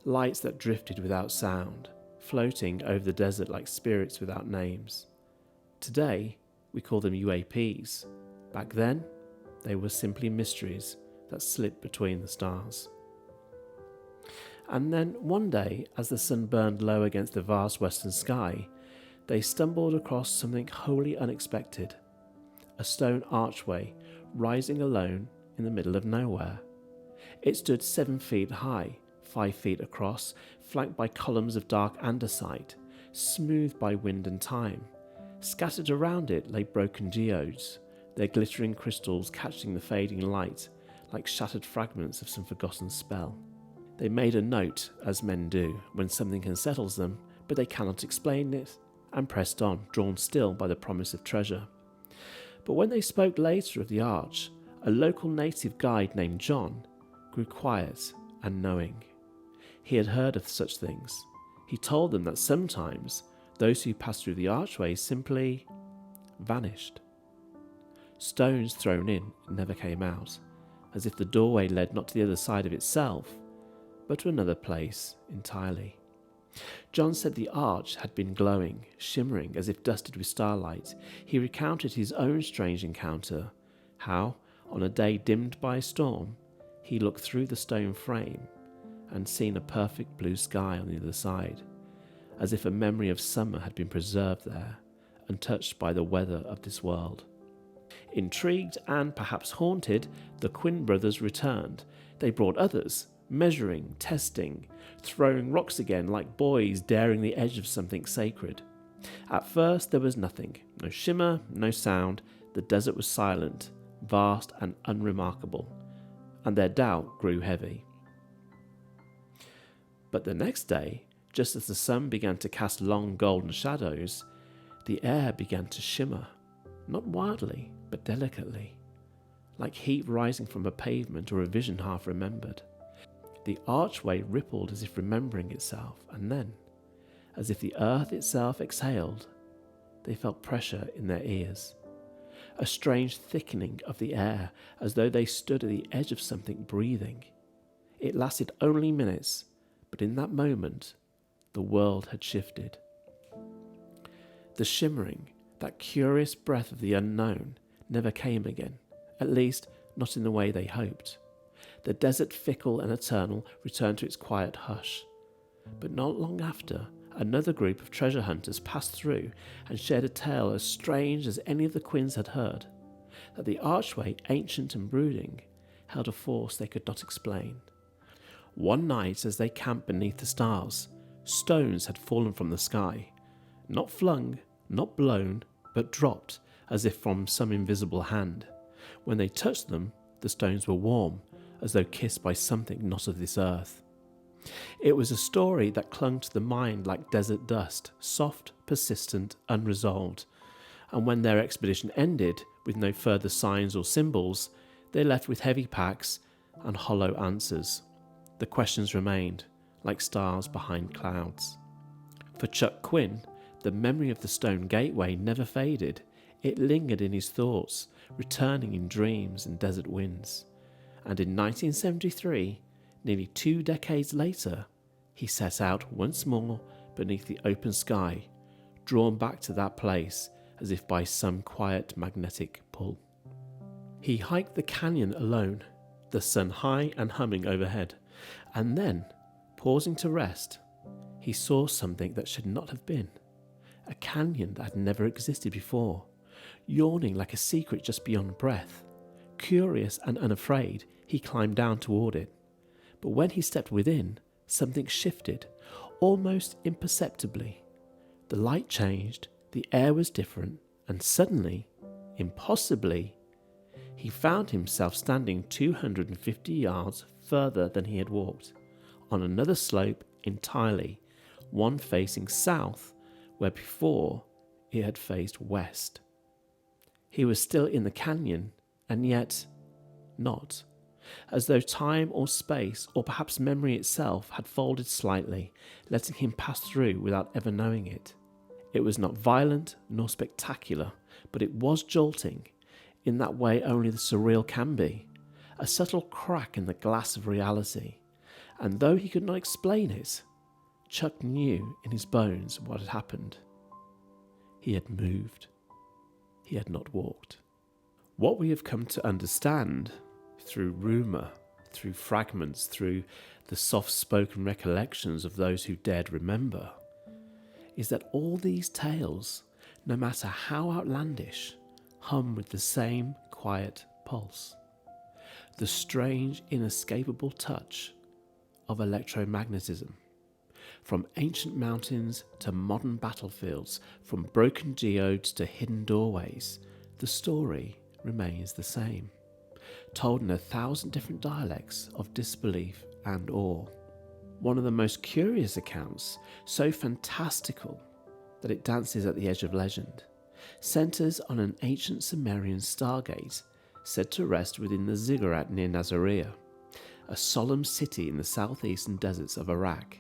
lights that drifted without sound, floating over the desert like spirits without names. Today, we call them UAPs. Back then, they were simply mysteries that slipped between the stars. And then one day, as the sun burned low against the vast western sky, they stumbled across something wholly unexpected. A stone archway rising alone in the middle of nowhere. It stood 7 feet high, 5 feet across, flanked by columns of dark andesite, smoothed by wind and time. Scattered around it lay broken geodes, their glittering crystals catching the fading light like shattered fragments of some forgotten spell. They made a note, as men do, when something unsettles them, but they cannot explain it, and pressed on, drawn still by the promise of treasure. But when they spoke later of the arch, a local native guide named John grew quiet and knowing. He had heard of such things. He told them that sometimes those who passed through the archway simply vanished. Stones thrown in never came out, as if the doorway led not to the other side of itself, but to another place entirely. John said the arch had been glowing, shimmering as if dusted with starlight. He recounted his own strange encounter, how, on a day dimmed by a storm, he looked through the stone frame and seen a perfect blue sky on the other side, as if a memory of summer had been preserved there, untouched by the weather of this world. Intrigued and perhaps haunted, the Quinn brothers returned. They brought others, measuring, testing, throwing rocks again like boys daring the edge of something sacred. At first there was nothing, no shimmer, no sound. The desert was silent, vast and unremarkable, and their doubt grew heavy. But the next day, just as the sun began to cast long golden shadows, the air began to shimmer, not wildly, but delicately, like heat rising from a pavement or a vision half remembered. The archway rippled as if remembering itself, and then, as if the earth itself exhaled, they felt pressure in their ears, a strange thickening of the air, as though they stood at the edge of something breathing. It lasted only minutes, but in that moment, the world had shifted. The shimmering, that curious breath of the unknown, never came again, at least not in the way they hoped. The desert, fickle and eternal, returned to its quiet hush. But not long after, another group of treasure hunters passed through and shared a tale as strange as any of the Quins had heard, that the archway, ancient and brooding, held a force they could not explain. One night, as they camped beneath the stars, stones had fallen from the sky, not flung, not blown, but dropped as if from some invisible hand. When they touched them, the stones were warm, as though kissed by something not of this earth. It was a story that clung to the mind like desert dust, soft, persistent, unresolved. And when their expedition ended, with no further signs or symbols, they left with heavy packs and hollow answers. The questions remained, like stars behind clouds. For Chuck Quinn, the memory of the stone gateway never faded. It lingered in his thoughts, returning in dreams and desert winds. And in 1973, nearly 2 decades later, he set out once more beneath the open sky, drawn back to that place as if by some quiet magnetic pull. He hiked the canyon alone, the sun high and humming overhead, and then, pausing to rest, he saw something that should not have been. A canyon that had never existed before, yawning like a secret just beyond breath. Curious and unafraid, he climbed down toward it. But when he stepped within, something shifted, almost imperceptibly. The light changed, the air was different, and suddenly, impossibly, he found himself standing 250 yards further than he had walked, on another slope entirely, one facing south, where before it had faced west. He was still in the canyon, and yet not, as though time or space, or perhaps memory itself, had folded slightly, letting him pass through without ever knowing it. It was not violent nor spectacular, but it was jolting, in that way only the surreal can be, a subtle crack in the glass of reality. And though he could not explain it, Chuck knew in his bones what had happened. He had moved. He had not walked. What we have come to understand through rumour, through fragments, through the soft-spoken recollections of those who dared remember, is that all these tales, no matter how outlandish, hum with the same quiet pulse, the strange, inescapable touch of electromagnetism. From ancient mountains to modern battlefields, from broken geodes to hidden doorways, the story remains the same, told in 1,000 different dialects of disbelief and awe. One of the most curious accounts, so fantastical that it dances at the edge of legend, centres on an ancient Sumerian stargate said to rest within the ziggurat near Nasiriyah, a solemn city in the southeastern deserts of Iraq.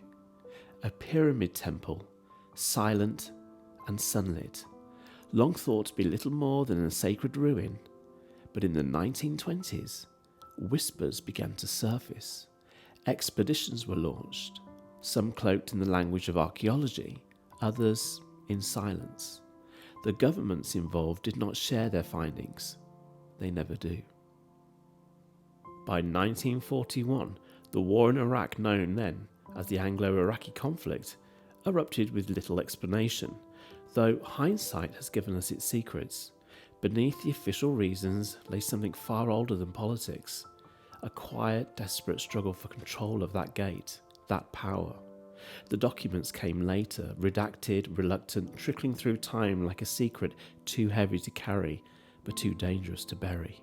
A pyramid temple, silent and sunlit, long thought to be little more than a sacred ruin, but in the 1920s, whispers began to surface. Expeditions were launched, some cloaked in the language of archaeology, others in silence. The governments involved did not share their findings. They never do. By 1941, the war in Iraq, known then as the Anglo-Iraqi conflict, erupted with little explanation, though hindsight has given us its secrets. Beneath the official reasons lay something far older than politics, a quiet, desperate struggle for control of that gate, that power. The documents came later, redacted, reluctant, trickling through time like a secret too heavy to carry, but too dangerous to bury.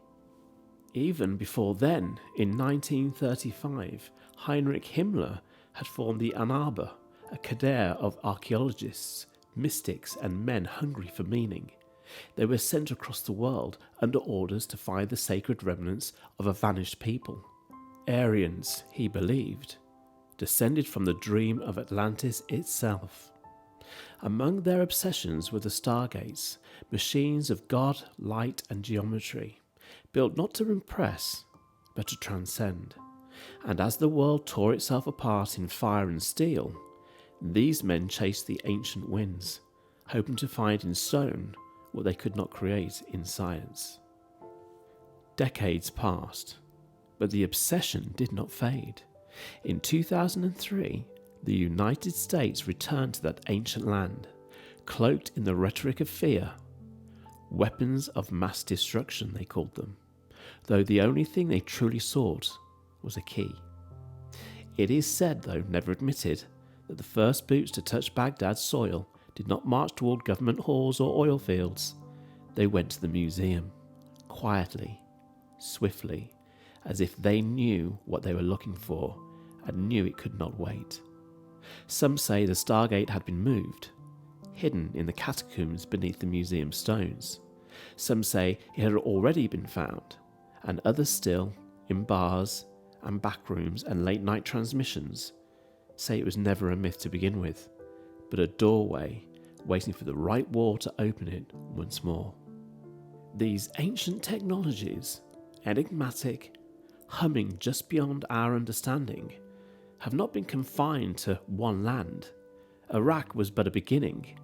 Even before then, in 1935, Heinrich Himmler had formed the Anaba, a cadre of archaeologists, mystics, and men hungry for meaning. They were sent across the world under orders to find the sacred remnants of a vanished people. Aryans, he believed, descended from the dream of Atlantis itself. Among their obsessions were the stargates, machines of God, light, and geometry, built not to impress, but to transcend. And as the world tore itself apart in fire and steel, these men chased the ancient winds, hoping to find in stone what they could not create in science. Decades passed, but the obsession did not fade. In 2003, the United States returned to that ancient land, cloaked in the rhetoric of fear. Weapons of mass destruction, they called them, though the only thing they truly sought was a key. It is said, though never admitted, that the first boots to touch Baghdad's soil did not march toward government halls or oil fields. They went to the museum, quietly, swiftly, as if they knew what they were looking for and knew it could not wait. Some say the Stargate had been moved, hidden in the catacombs beneath the museum stones. Some say it had already been found, and others still, in bars and back rooms and late-night transmissions, say it was never a myth to begin with, but a doorway waiting for the right wall to open it once more. These ancient technologies, enigmatic, humming just beyond our understanding, have not been confined to one land. Iraq was but a beginning.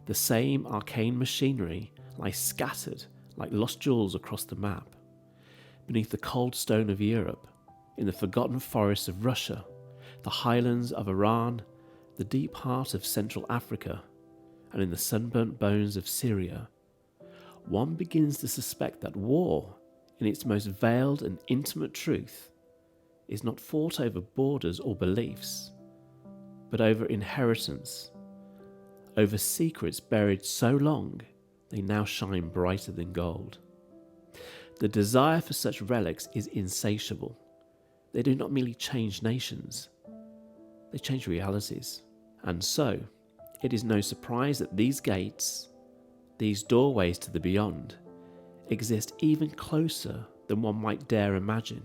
The same arcane machinery lies scattered like lost jewels across the map. Beneath the cold stone of Europe, in the forgotten forests of Russia, the highlands of Iran, the deep heart of Central Africa, and in the sunburnt bones of Syria, one begins to suspect that war, in its most veiled and intimate truth, is not fought over borders or beliefs, but over inheritance, over secrets buried so long they now shine brighter than gold. The desire for such relics is insatiable. They do not merely change nations, they change realities. And so, it is no surprise that these gates, these doorways to the beyond, exist even closer than one might dare imagine.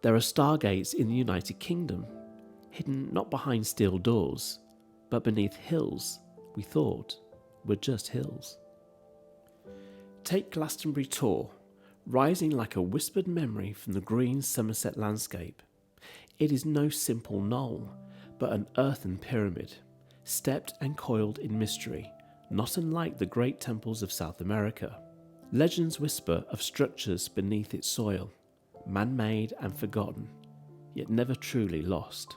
There are stargates in the United Kingdom, hidden not behind steel doors, but beneath hills we thought were just hills. Take Glastonbury Tor, rising like a whispered memory from the green Somerset landscape. It is no simple knoll, but an earthen pyramid, stepped and coiled in mystery, not unlike the great temples of South America. Legends whisper of structures beneath its soil, man-made and forgotten, yet never truly lost.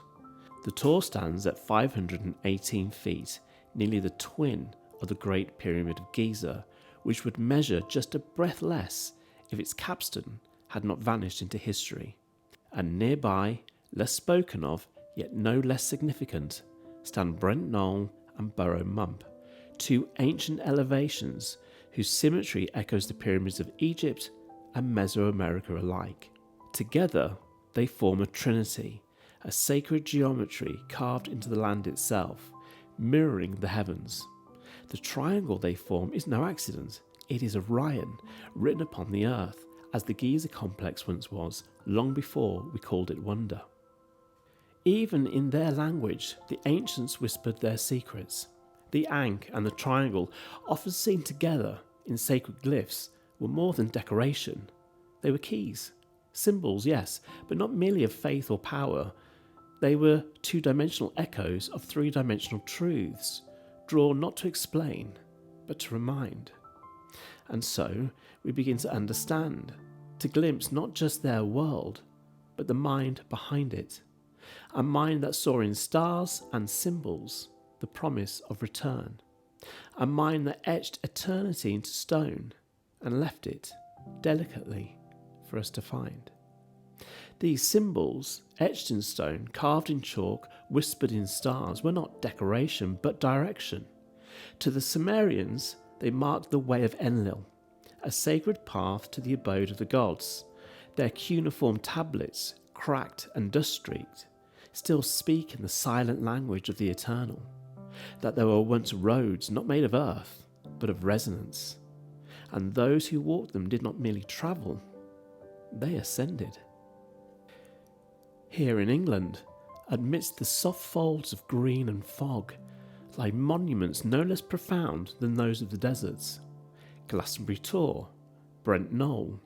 The Tor stands at 518 feet, nearly the twin of the Great Pyramid of Giza, which would measure just a breath less if its capstone had not vanished into history. And nearby, less spoken of, yet no less significant, stand Brent Knoll and Burrow Mump, two ancient elevations whose symmetry echoes the pyramids of Egypt and Mesoamerica alike. Together, they form a trinity, a sacred geometry carved into the land itself, mirroring the heavens. The triangle they form is no accident. It is Orion, written upon the earth, as the Giza complex once was, long before we called it wonder. Even in their language, the ancients whispered their secrets. The Ankh and the triangle, often seen together in sacred glyphs, were more than decoration. They were keys. Symbols, yes, but not merely of faith or power. They were two-dimensional echoes of three-dimensional truths, drawn not to explain, but to remind. And so we begin to understand, to glimpse not just their world, but the mind behind it. A mind that saw in stars and symbols the promise of return. A mind that etched eternity into stone and left it, delicately, for us to find. These symbols, etched in stone, carved in chalk, whispered in stars were not decoration but direction. To the Sumerians, they marked the way of Enlil, a sacred path to the abode of the gods. Their cuneiform tablets, cracked and dust-streaked, still speak in the silent language of the eternal, that there were once roads not made of earth, but of resonance, and those who walked them did not merely travel, they ascended. Here in England, amidst the soft folds of green and fog, lie monuments no less profound than those of the deserts. Glastonbury Tor, Brent Knoll,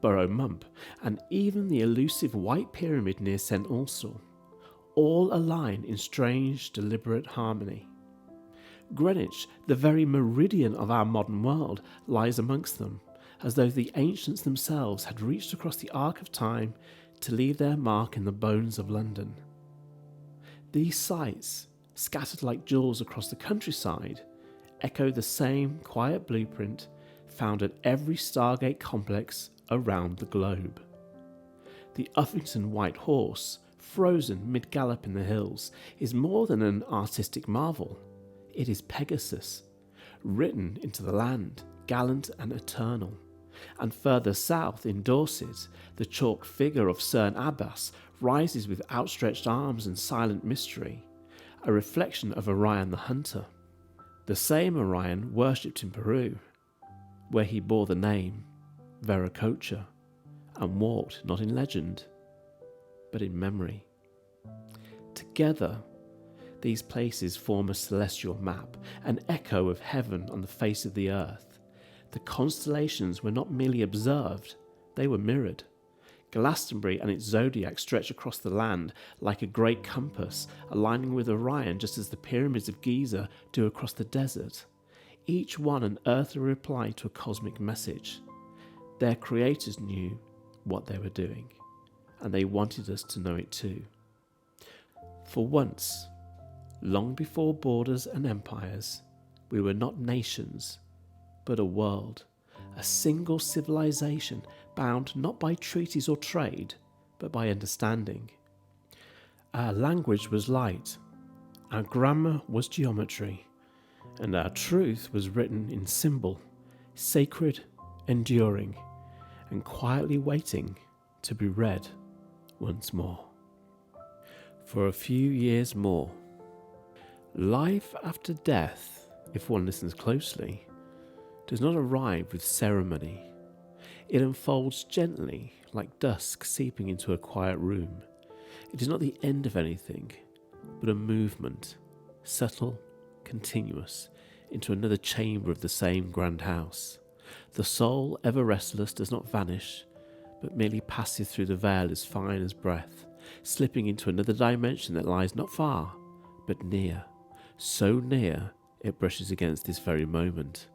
Burrow Mump, and even the elusive White Pyramid near St Austell, all align in strange, deliberate harmony. Greenwich, the very meridian of our modern world, lies amongst them, as though the ancients themselves had reached across the arc of time to leave their mark in the bones of London. These sites, scattered like jewels across the countryside, echo the same quiet blueprint found at every Stargate complex around the globe. The Uffington White Horse, frozen mid-gallop in the hills, is more than an artistic marvel. It is Pegasus, written into the land, gallant and eternal. And further south in Dorset, the chalk figure of Cern Abbas rises with outstretched arms and silent mystery, a reflection of Orion the Hunter. The same Orion worshipped in Peru, where he bore the name Viracocha, and walked not in legend, but in memory. Together, these places form a celestial map, an echo of heaven on the face of the earth. The constellations were not merely observed, they were mirrored. Glastonbury and its zodiac stretch across the land like a great compass, aligning with Orion just as the pyramids of Giza do across the desert, each one an earthly reply to a cosmic message. Their creators knew what they were doing, and they wanted us to know it too. For once, long before borders and empires, we were not nations, but a world, a single civilization bound not by treaties or trade, but by understanding. Our language was light, our grammar was geometry, and our truth was written in symbol, sacred, enduring, and quietly waiting to be read once more. For a few years more. Life after death, if one listens closely, does not arrive with ceremony. It unfolds gently, like dusk seeping into a quiet room. It is not the end of anything, but a movement, subtle, continuous, into another chamber of the same grand house. The soul, ever restless, does not vanish, but merely passes through the veil as fine as breath, slipping into another dimension that lies not far, but near, so near it brushes against this very moment.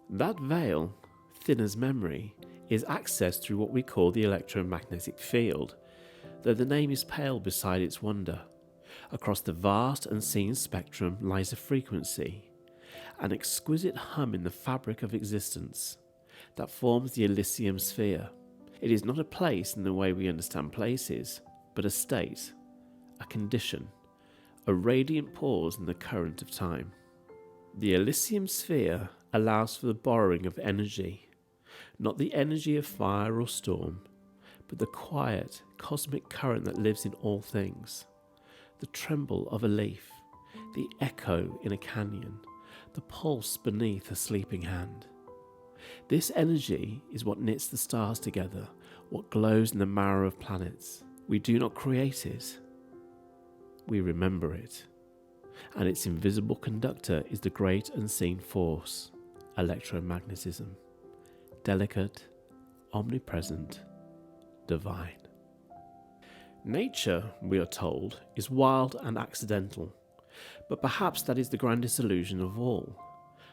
That veil, thin as memory, is accessed through what we call the electromagnetic field, though the name is pale beside its wonder. Across the vast unseen spectrum lies a frequency, an exquisite hum in the fabric of existence, that forms the Elysium sphere. It is not a place in the way we understand places, but a state, a condition, a radiant pause in the current of time. The Elysium sphere allows for the borrowing of energy, not the energy of fire or storm, but the quiet, cosmic current that lives in all things. The tremble of a leaf, the echo in a canyon, the pulse beneath a sleeping hand. This energy is what knits the stars together, what glows in the marrow of planets. We do not create it, we remember it. And its invisible conductor is the great unseen force, electromagnetism. Delicate, omnipresent, divine. Nature, we are told, is wild and accidental, but perhaps that is the grandest illusion of all.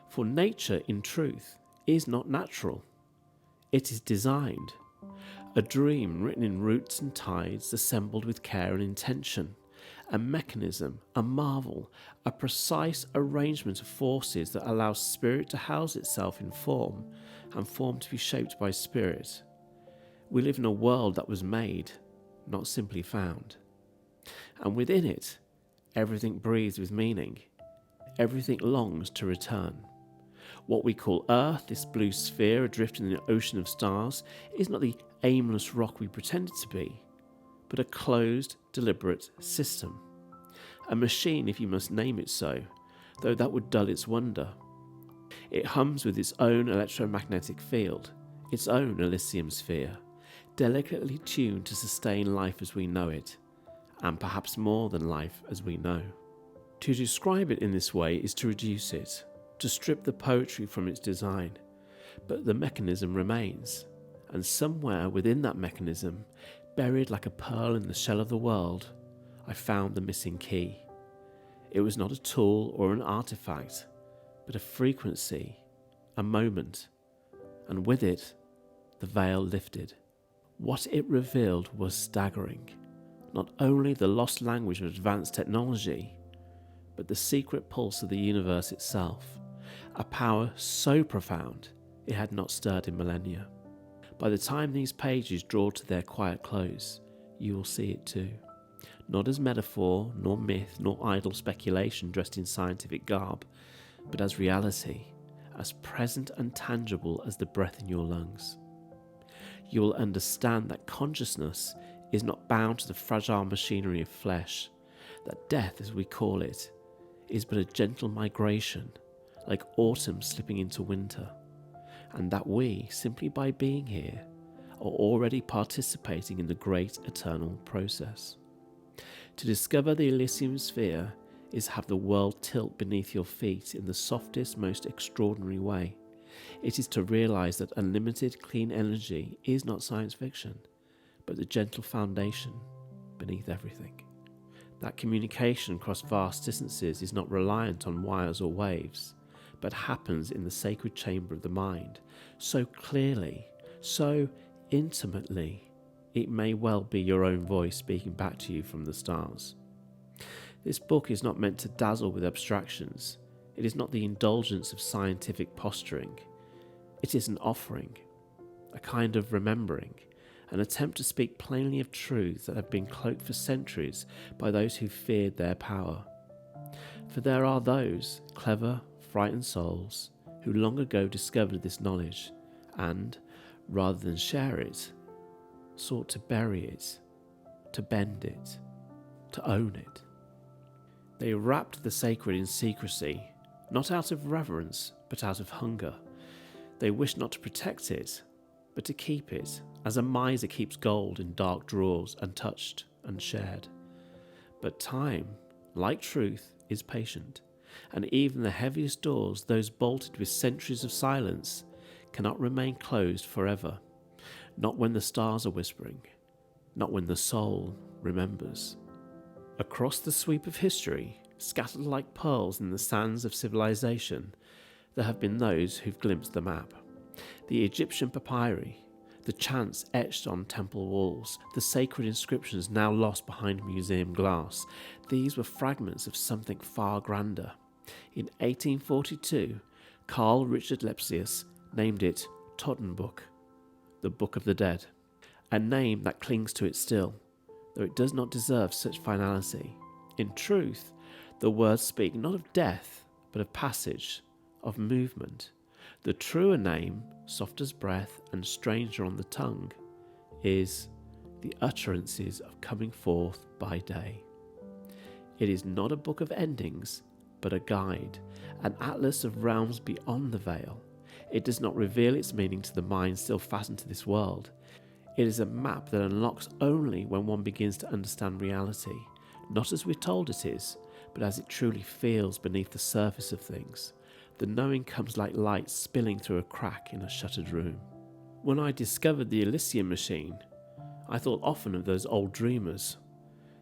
For nature, in truth, is not natural. It is designed, a dream written in roots and tides assembled with care and intention, a mechanism, a marvel, a precise arrangement of forces that allows spirit to house itself in form, and form to be shaped by spirit. We live in a world that was made, not simply found. And within it, everything breathes with meaning. Everything longs to return. What we call Earth, this blue sphere adrift in an ocean of stars, is not the aimless rock we pretend it to be, but a closed, deliberate system. A machine, if you must name it so, though that would dull its wonder. It hums with its own electromagnetic field, its own Elysium sphere, delicately tuned to sustain life as we know it, and perhaps more than life as we know. To describe it in this way is to reduce it, to strip the poetry from its design, but the mechanism remains, and somewhere within that mechanism, buried like a pearl in the shell of the world, I found the missing key. It was not a tool or an artifact, but a frequency, a moment, and with it, the veil lifted. What it revealed was staggering. Not only the lost language of advanced technology, but the secret pulse of the universe itself, a power so profound it had not stirred in millennia. By the time these pages draw to their quiet close, you will see it too. Not as metaphor, nor myth, nor idle speculation dressed in scientific garb, but as reality, as present and tangible as the breath in your lungs. You will understand that consciousness is not bound to the fragile machinery of flesh, that death, as we call it, is but a gentle migration, like autumn slipping into winter, and that we, simply by being here, are already participating in the great eternal process. To discover the Elysium sphere is have the world tilt beneath your feet in the softest, most extraordinary way. It is to realise that unlimited clean energy is not science fiction, but the gentle foundation beneath everything. That communication across vast distances is not reliant on wires or waves, but happens in the sacred chamber of the mind, so clearly, so intimately, it may well be your own voice speaking back to you from the stars. This book is not meant to dazzle with abstractions. It is not the indulgence of scientific posturing. It is an offering, a kind of remembering, an attempt to speak plainly of truths that have been cloaked for centuries by those who feared their power. For there are those, clever, frightened souls, who long ago discovered this knowledge and, rather than share it, sought to bury it, to bend it, to own it. They wrapped the sacred in secrecy, not out of reverence, but out of hunger. They wished not to protect it, but to keep it, as a miser keeps gold in dark drawers, untouched and shared. But time, like truth, is patient, and even the heaviest doors, those bolted with centuries of silence, cannot remain closed forever, not when the stars are whispering, not when the soul remembers. Across the sweep of history, scattered like pearls in the sands of civilization, there have been those who've glimpsed the map. The Egyptian papyri, the chants etched on temple walls, the sacred inscriptions now lost behind museum glass, these were fragments of something far grander. In 1842, Carl Richard Lepsius named it Totenbuch, the Book of the Dead, a name that clings to it still, though it does not deserve such finality. In truth, the words speak not of death, but of passage, of movement. The truer name, soft as breath and stranger on the tongue, is the utterances of coming forth by day. It is not a book of endings, but a guide, an atlas of realms beyond the veil. It does not reveal its meaning to the mind still fastened to this world. It is a map that unlocks only when one begins to understand reality, not as we're told it is, but as it truly feels beneath the surface of things. The knowing comes like light spilling through a crack in a shuttered room. When I discovered the Elysium Machine, I thought often of those old dreamers,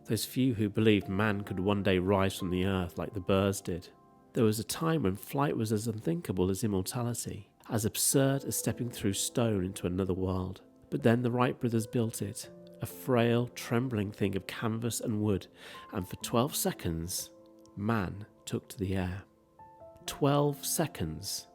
those few who believed man could one day rise from the earth like the birds did. There was a time when flight was as unthinkable as immortality, as absurd as stepping through stone into another world. But then the Wright brothers built it, a frail, trembling thing of canvas and wood, and for 12 seconds, man took to the air. 12 seconds.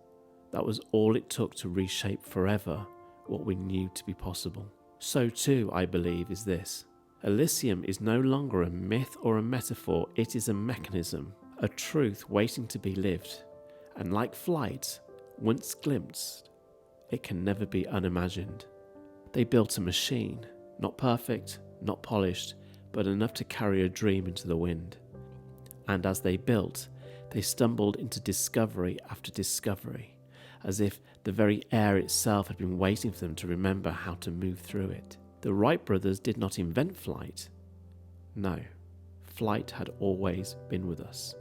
That was all it took to reshape forever what we knew to be possible. So too, I believe, is this. Elysium is no longer a myth or a metaphor, it is a mechanism, a truth waiting to be lived. And like flight, once glimpsed, it can never be unimagined. They built a machine, not perfect, not polished, but enough to carry a dream into the wind. And as they built, they stumbled into discovery after discovery, as if the very air itself had been waiting for them to remember how to move through it. The Wright brothers did not invent flight. No, flight had always been with us,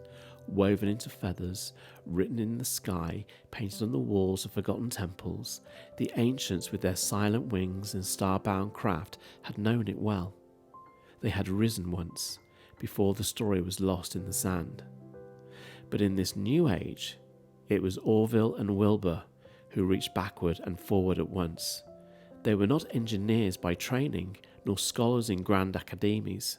woven into feathers, written in the sky, painted on the walls of forgotten temples. The ancients with their silent wings and star-bound craft had known it well. They had risen once, before the story was lost in the sand. But in this new age, it was Orville and Wilbur who reached backward and forward at once. They were not engineers by training, nor scholars in grand academies.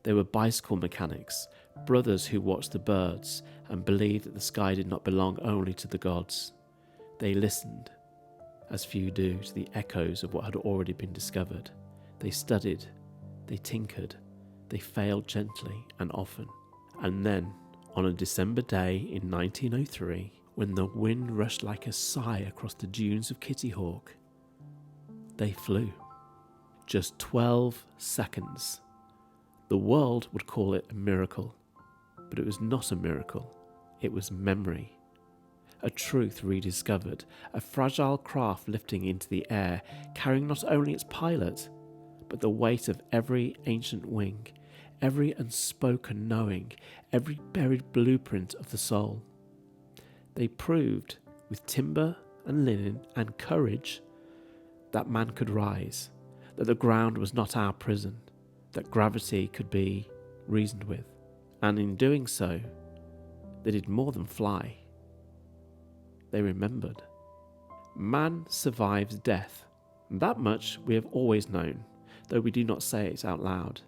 They were bicycle mechanics, brothers who watched the birds and believed that the sky did not belong only to the gods. They listened, as few do, to the echoes of what had already been discovered. They studied, they tinkered, they failed gently and often. And then, on a December day in 1903, when the wind rushed like a sigh across the dunes of Kitty Hawk, they flew. Just 12 seconds. The world would call it a miracle, but it was not a miracle. It was memory. A truth rediscovered, a fragile craft lifting into the air, carrying not only its pilot, but the weight of every ancient wing, every unspoken knowing, every buried blueprint of the soul. They proved, with timber and linen and courage, that man could rise, that the ground was not our prison, that gravity could be reasoned with. And in doing so, they did more than fly. They remembered. Man survives death. That much we have always known, though we do not say it out loud.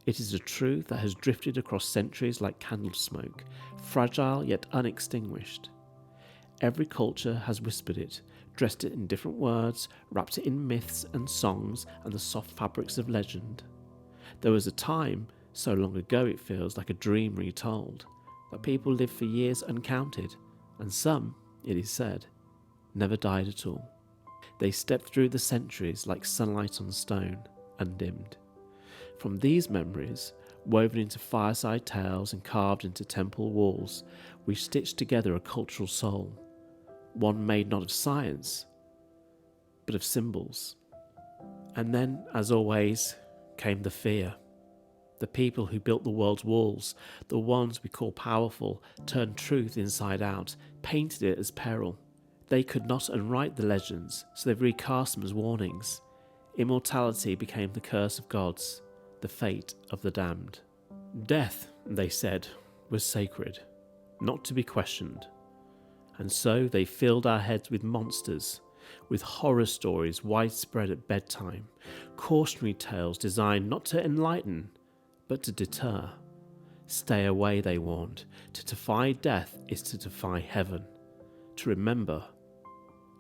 It is a truth that has drifted across centuries like candle smoke, fragile yet unextinguished. Every culture has whispered it, dressed it in different words, wrapped it in myths and songs and the soft fabrics of legend. There was a time, so long ago it feels like a dream retold, that people lived for years uncounted, and some, it is said, never died at all. They stepped through the centuries like sunlight on stone, undimmed. From these memories, woven into fireside tales and carved into temple walls, we stitched together a cultural soul, one made not of science, but of symbols. And then, as always, came the fear. The people who built the world's walls, the ones we call powerful, turned truth inside out, painted it as peril. They could not unwrite the legends, so they recast them as warnings. Immortality became the curse of gods, the fate of the damned. Death, they said, was sacred, not to be questioned. And so they filled our heads with monsters, with horror stories widespread at bedtime, cautionary tales designed not to enlighten, but to deter. Stay away, they warned. To defy death is to defy heaven. To remember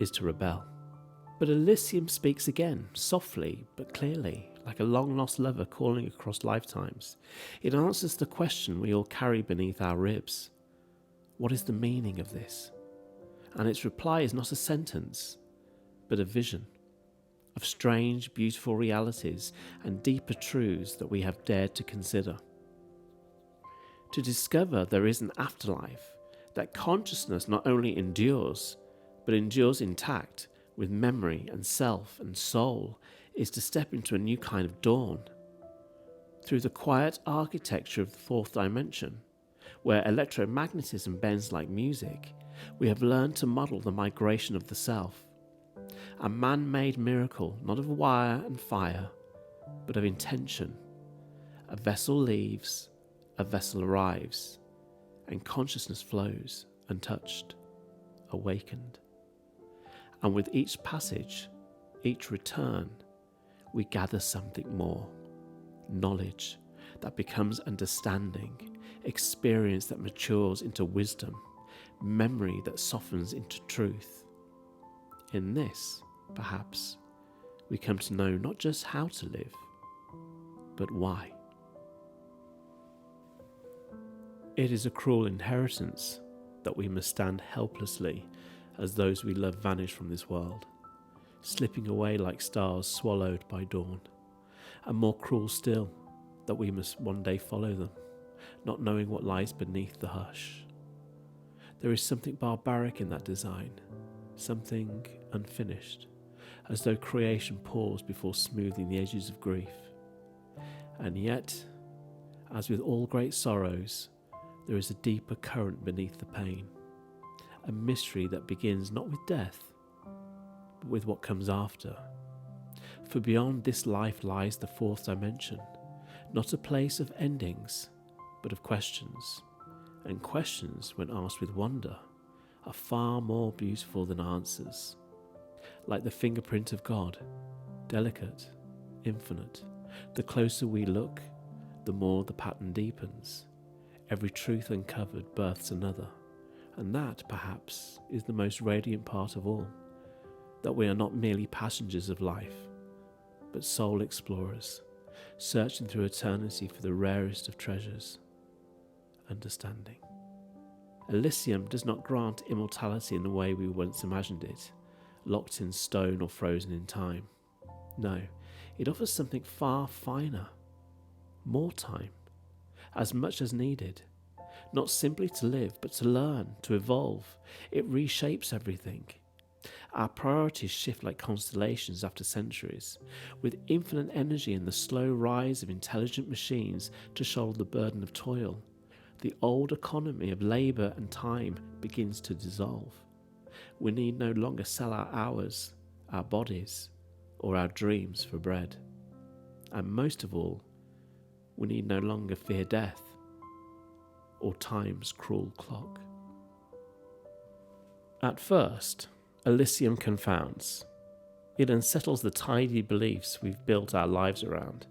is to rebel. But Elysium speaks again, softly but clearly, like a long-lost lover calling across lifetimes. It answers the question we all carry beneath our ribs. What is the meaning of this? And its reply is not a sentence, but a vision of strange, beautiful realities and deeper truths that we have dared to consider. To discover there is an afterlife, that consciousness not only endures, but endures intact with memory and self and soul, is to step into a new kind of dawn. Through the quiet architecture of the fourth dimension, where electromagnetism bends like music, we have learned to model the migration of the self. A man-made miracle, not of wire and fire, but of intention. A vessel leaves, a vessel arrives, and consciousness flows, untouched, awakened. And with each passage, each return, we gather something more. Knowledge that becomes understanding, experience that matures into wisdom, memory that softens into truth. In this, perhaps, we come to know not just how to live, But why? It is a cruel inheritance that we must stand helplessly as those we love vanish from this world, slipping away like stars swallowed by dawn. And more cruel still, that we must one day follow them, not knowing what lies beneath the hush. There is something barbaric in that design, something unfinished, as though creation paused before smoothing the edges of grief. And yet, as with all great sorrows, there is a deeper current beneath the pain, a mystery that begins not with death, but with what comes after. For beyond this life lies the fourth dimension, not a place of endings, but of questions. And questions, when asked with wonder, are far more beautiful than answers. Like the fingerprint of God, delicate, infinite. The closer we look, the more the pattern deepens. Every truth uncovered births another. And that, perhaps, is the most radiant part of all, that we are not merely passengers of life, but soul explorers, searching through eternity for the rarest of treasures, understanding. Elysium does not grant immortality in the way we once imagined it, locked in stone or frozen in time. No, it offers something far finer, more time, as much as needed, not simply to live, but to learn, to evolve. It reshapes everything. Our priorities shift like constellations after centuries, with infinite energy and the slow rise of intelligent machines to shoulder the burden of toil. The old economy of labour and time begins to dissolve. We need no longer sell our hours, our bodies, or our dreams for bread. And most of all, we need no longer fear death or time's cruel clock. At first, Elysium confounds. It unsettles the tidy beliefs we've built our lives around.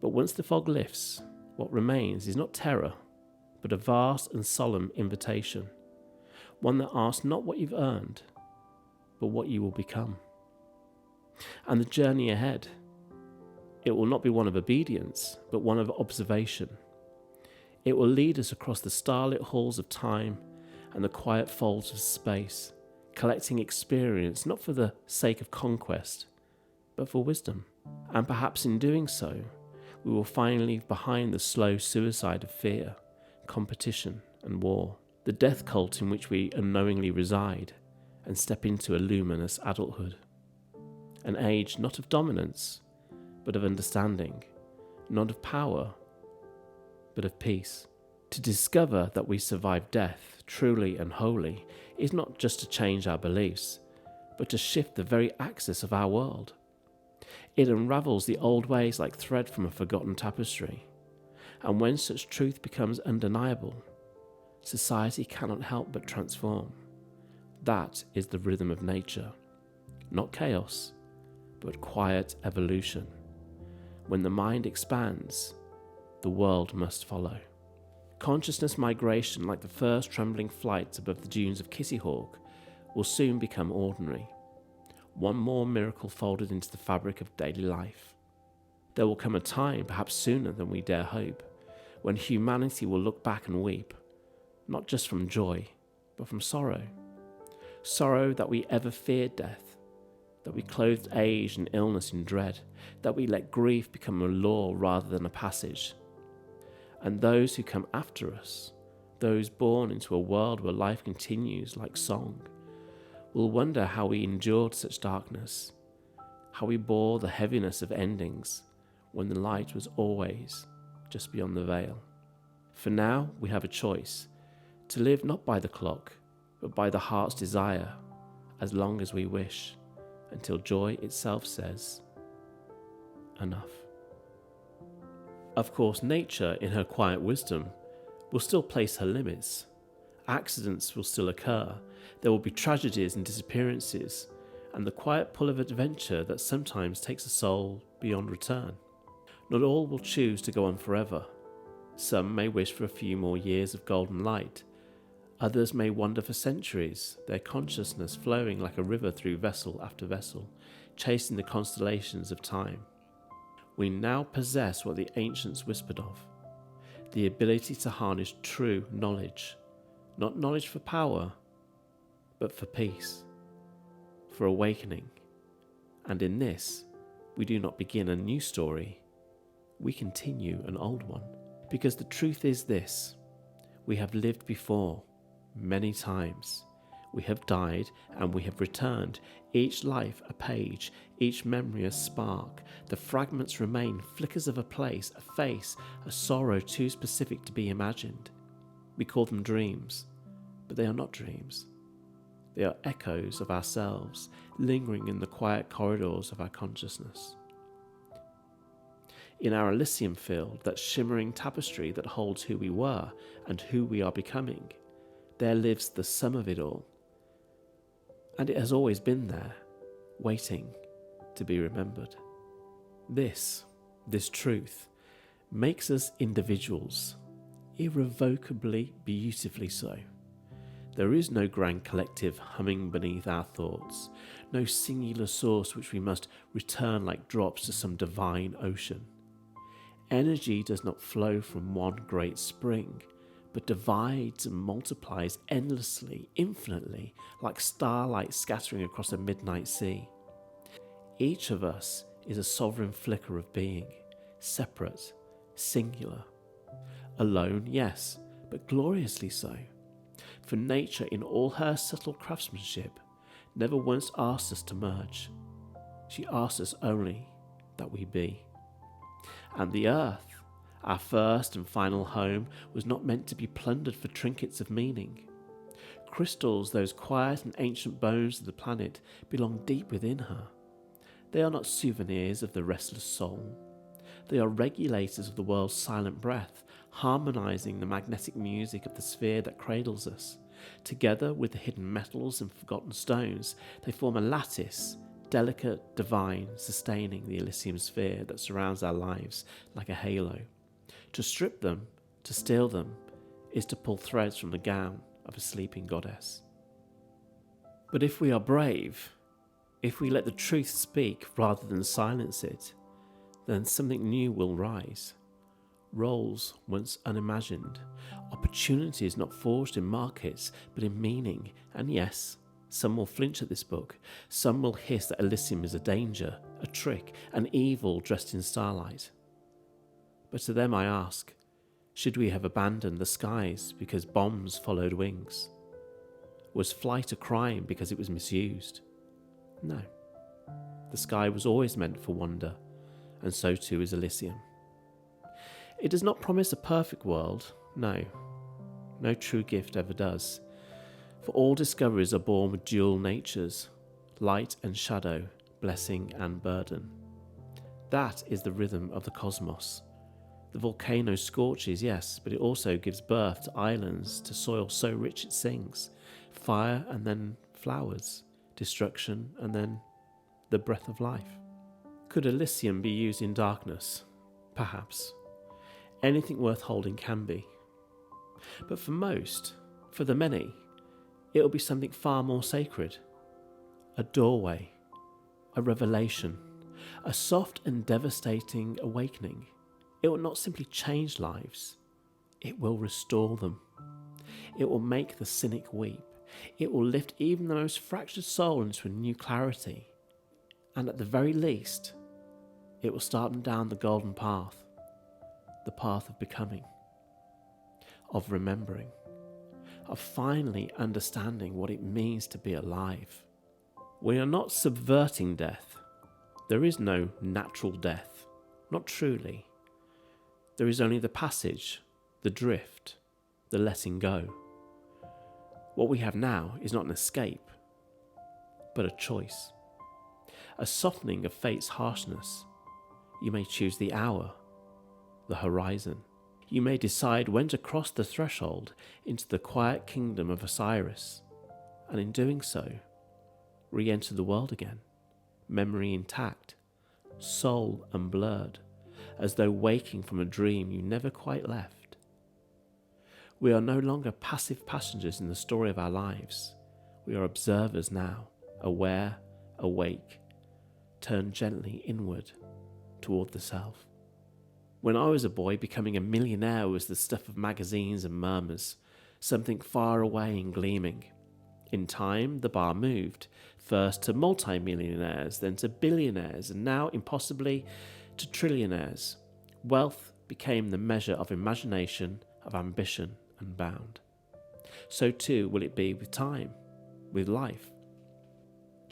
But once the fog lifts, what remains is not terror, but a vast and solemn invitation, one that asks not what you've earned, but what you will become. And the journey ahead, it will not be one of obedience, but one of observation. It will lead us across the starlit halls of time and the quiet folds of space, collecting experience not for the sake of conquest, but for wisdom. And perhaps in doing so, we will finally leave behind the slow suicide of fear, competition and war, the death cult in which we unknowingly reside, and step into a luminous adulthood. An age not of dominance, but of understanding, not of power, but of peace. To discover that we survive death truly and wholly is not just to change our beliefs, but to shift the very axis of our world. It unravels the old ways like thread from a forgotten tapestry. And when such truth becomes undeniable, society cannot help but transform. That is the rhythm of nature. Not chaos, but quiet evolution. When the mind expands, the world must follow. Consciousness migration, like the first trembling flights above the dunes of Kitty Hawk, will soon become ordinary. One more miracle folded into the fabric of daily life. There will come a time, perhaps sooner than we dare hope, when humanity will look back and weep, not just from joy, but from sorrow. Sorrow that we ever feared death, that we clothed age and illness in dread, that we let grief become a law rather than a passage. And those who come after us, those born into a world where life continues like song, will wonder how we endured such darkness, how we bore the heaviness of endings when the light was always just beyond the veil. For now we have a choice, to live not by the clock, but by the heart's desire, as long as we wish, until joy itself says, enough. Of course, nature, in her quiet wisdom, will still place her limits. Accidents will still occur, there will be tragedies and disappearances, and the quiet pull of adventure that sometimes takes a soul beyond return. Not all will choose to go on forever. Some may wish for a few more years of golden light. Others may wander for centuries, their consciousness flowing like a river through vessel after vessel, chasing the constellations of time. We now possess what the ancients whispered of, the ability to harness true knowledge, not knowledge for power, but for peace, for awakening. And in this, we do not begin a new story, we continue an old one. Because the truth is this: we have lived before, many times. We have died and we have returned, each life a page, each memory a spark. The fragments remain flickers of a place, a face, a sorrow too specific to be imagined. We call them dreams, but they are not dreams. They are echoes of ourselves, lingering in the quiet corridors of our consciousness. In our Elysium field, that shimmering tapestry that holds who we were and who we are becoming, there lives the sum of it all. And it has always been there, waiting to be remembered. This truth, makes us individuals, irrevocably beautifully so. There is no grand collective humming beneath our thoughts, no singular source which we must return like drops to some divine ocean. Energy does not flow from one great spring, but divides and multiplies endlessly, infinitely, like starlight scattering across a midnight sea. Each of us is a sovereign flicker of being, separate, singular. Alone, yes, but gloriously so. For nature, in all her subtle craftsmanship, never once asked us to merge. She asked us only that we be. And the earth, our first and final home, was not meant to be plundered for trinkets of meaning. Crystals, those quiet and ancient bones of the planet, belong deep within her. They are not souvenirs of the restless soul. They are regulators of the world's silent breath, harmonizing the magnetic music of the sphere that cradles us. Together with the hidden metals and forgotten stones, they form a lattice, delicate, divine, sustaining the Elysium sphere that surrounds our lives like a halo. To strip them, to steal them, is to pull threads from the gown of a sleeping goddess. But if we are brave, if we let the truth speak rather than silence it, then something new will rise. Roles once unimagined, opportunities not forged in markets but in meaning, and yes, some will flinch at this book, some will hiss that Elysium is a danger, a trick, an evil dressed in starlight. But to them I ask, should we have abandoned the skies because bombs followed wings? Was flight a crime because it was misused? No. The sky was always meant for wonder, and so too is Elysium. It does not promise a perfect world, no. No true gift ever does. For all discoveries are born with dual natures, light and shadow, blessing and burden. That is the rhythm of the cosmos. The volcano scorches, yes, but it also gives birth to islands, to soil so rich it sings. Fire and then flowers, destruction and then the breath of life. Could Elysium be used in darkness? Perhaps. Anything worth holding can be. But for most, for the many, it will be something far more sacred. A doorway, a revelation, a soft and devastating awakening. It will not simply change lives, it will restore them. It will make the cynic weep. It will lift even the most fractured soul into a new clarity. And at the very least, it will start them down the golden path, the path of becoming, of remembering, of finally understanding what it means to be alive. We are not subverting death. There is no natural death, not truly. There is only the passage, the drift, the letting go. What we have now is not an escape, but a choice. A softening of fate's harshness. You may choose the hour, the horizon. You may decide when to cross the threshold into the quiet kingdom of Osiris, and in doing so, re-enter the world again, memory intact, soul unblurred, as though waking from a dream you never quite left. We are no longer passive passengers in the story of our lives. We are observers now, aware, awake, turned gently inward, toward the self. When I was a boy, becoming a millionaire was the stuff of magazines and murmurs, something far away and gleaming. In time, the bar moved, first to multi-millionaires, then to billionaires, and now, impossibly, to trillionaires. Wealth became the measure of imagination, of ambition, and bound. So too will it be with time, with life.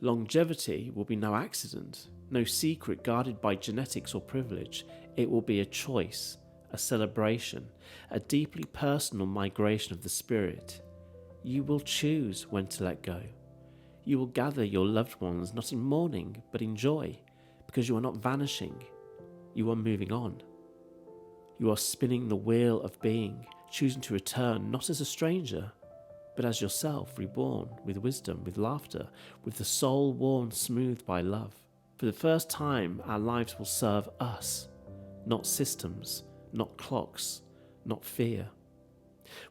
Longevity will be no accident, no secret guarded by genetics or privilege. It will be a choice, a celebration, a deeply personal migration of the spirit. You will choose when to let go. You will gather your loved ones not in mourning but in joy, because you are not vanishing, you are moving on. You are spinning the wheel of being, choosing to return not as a stranger, but as yourself, reborn, with wisdom, with laughter, with the soul worn smooth by love. For the first time, our lives will serve us, not systems, not clocks, not fear.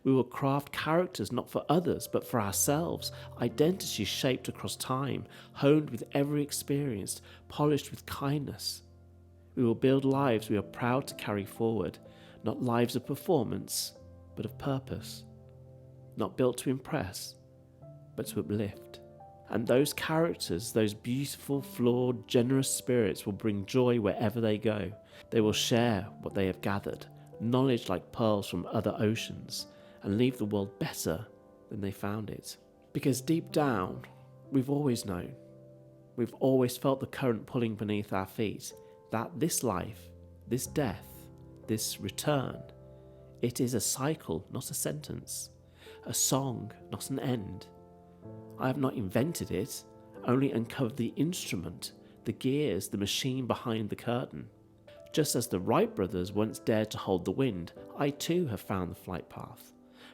We will craft characters not for others, but for ourselves, identities shaped across time, honed with every experience, polished with kindness. We will build lives we are proud to carry forward, not lives of performance, but of purpose. Not built to impress, but to uplift. And those characters, those beautiful, flawed, generous spirits will bring joy wherever they go. They will share what they have gathered, knowledge like pearls from other oceans, and leave the world better than they found it. Because deep down, we've always known, we've always felt the current pulling beneath our feet, that this life, this death, this return, it is a cycle, not a sentence. A song, not an end. I have not invented it, only uncovered the instrument, the gears, the machine behind the curtain. Just as the Wright brothers once dared to hold the wind, I too have found the flight path.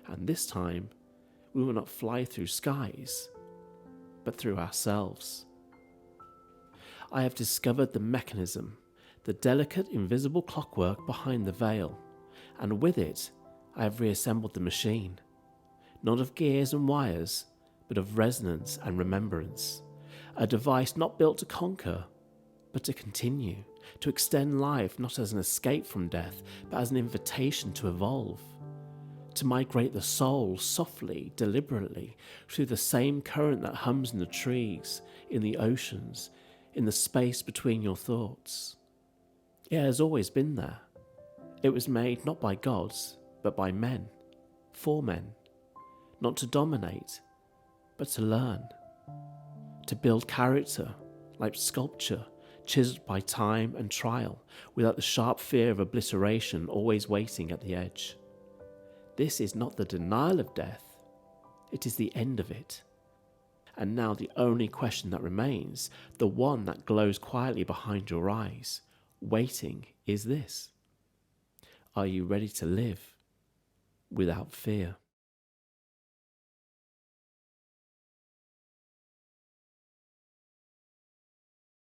And this time, we will not fly through skies, but through ourselves. I have discovered the mechanism, the delicate invisible clockwork behind the veil, and with it, I have reassembled the machine. Not of gears and wires, but of resonance and remembrance. A device not built to conquer, but to continue, to extend life not as an escape from death, but as an invitation to evolve. To migrate the soul softly, deliberately, through the same current that hums in the trees, in the oceans, in the space between your thoughts. It has always been there. It was made not by gods, but by men, for men. Not to dominate, but to learn. To build character, like sculpture, chiseled by time and trial, without the sharp fear of obliteration always waiting at the edge. This is not the denial of death, it is the end of it. And now the only question that remains, the one that glows quietly behind your eyes, waiting, is this. Are you ready to live without fear?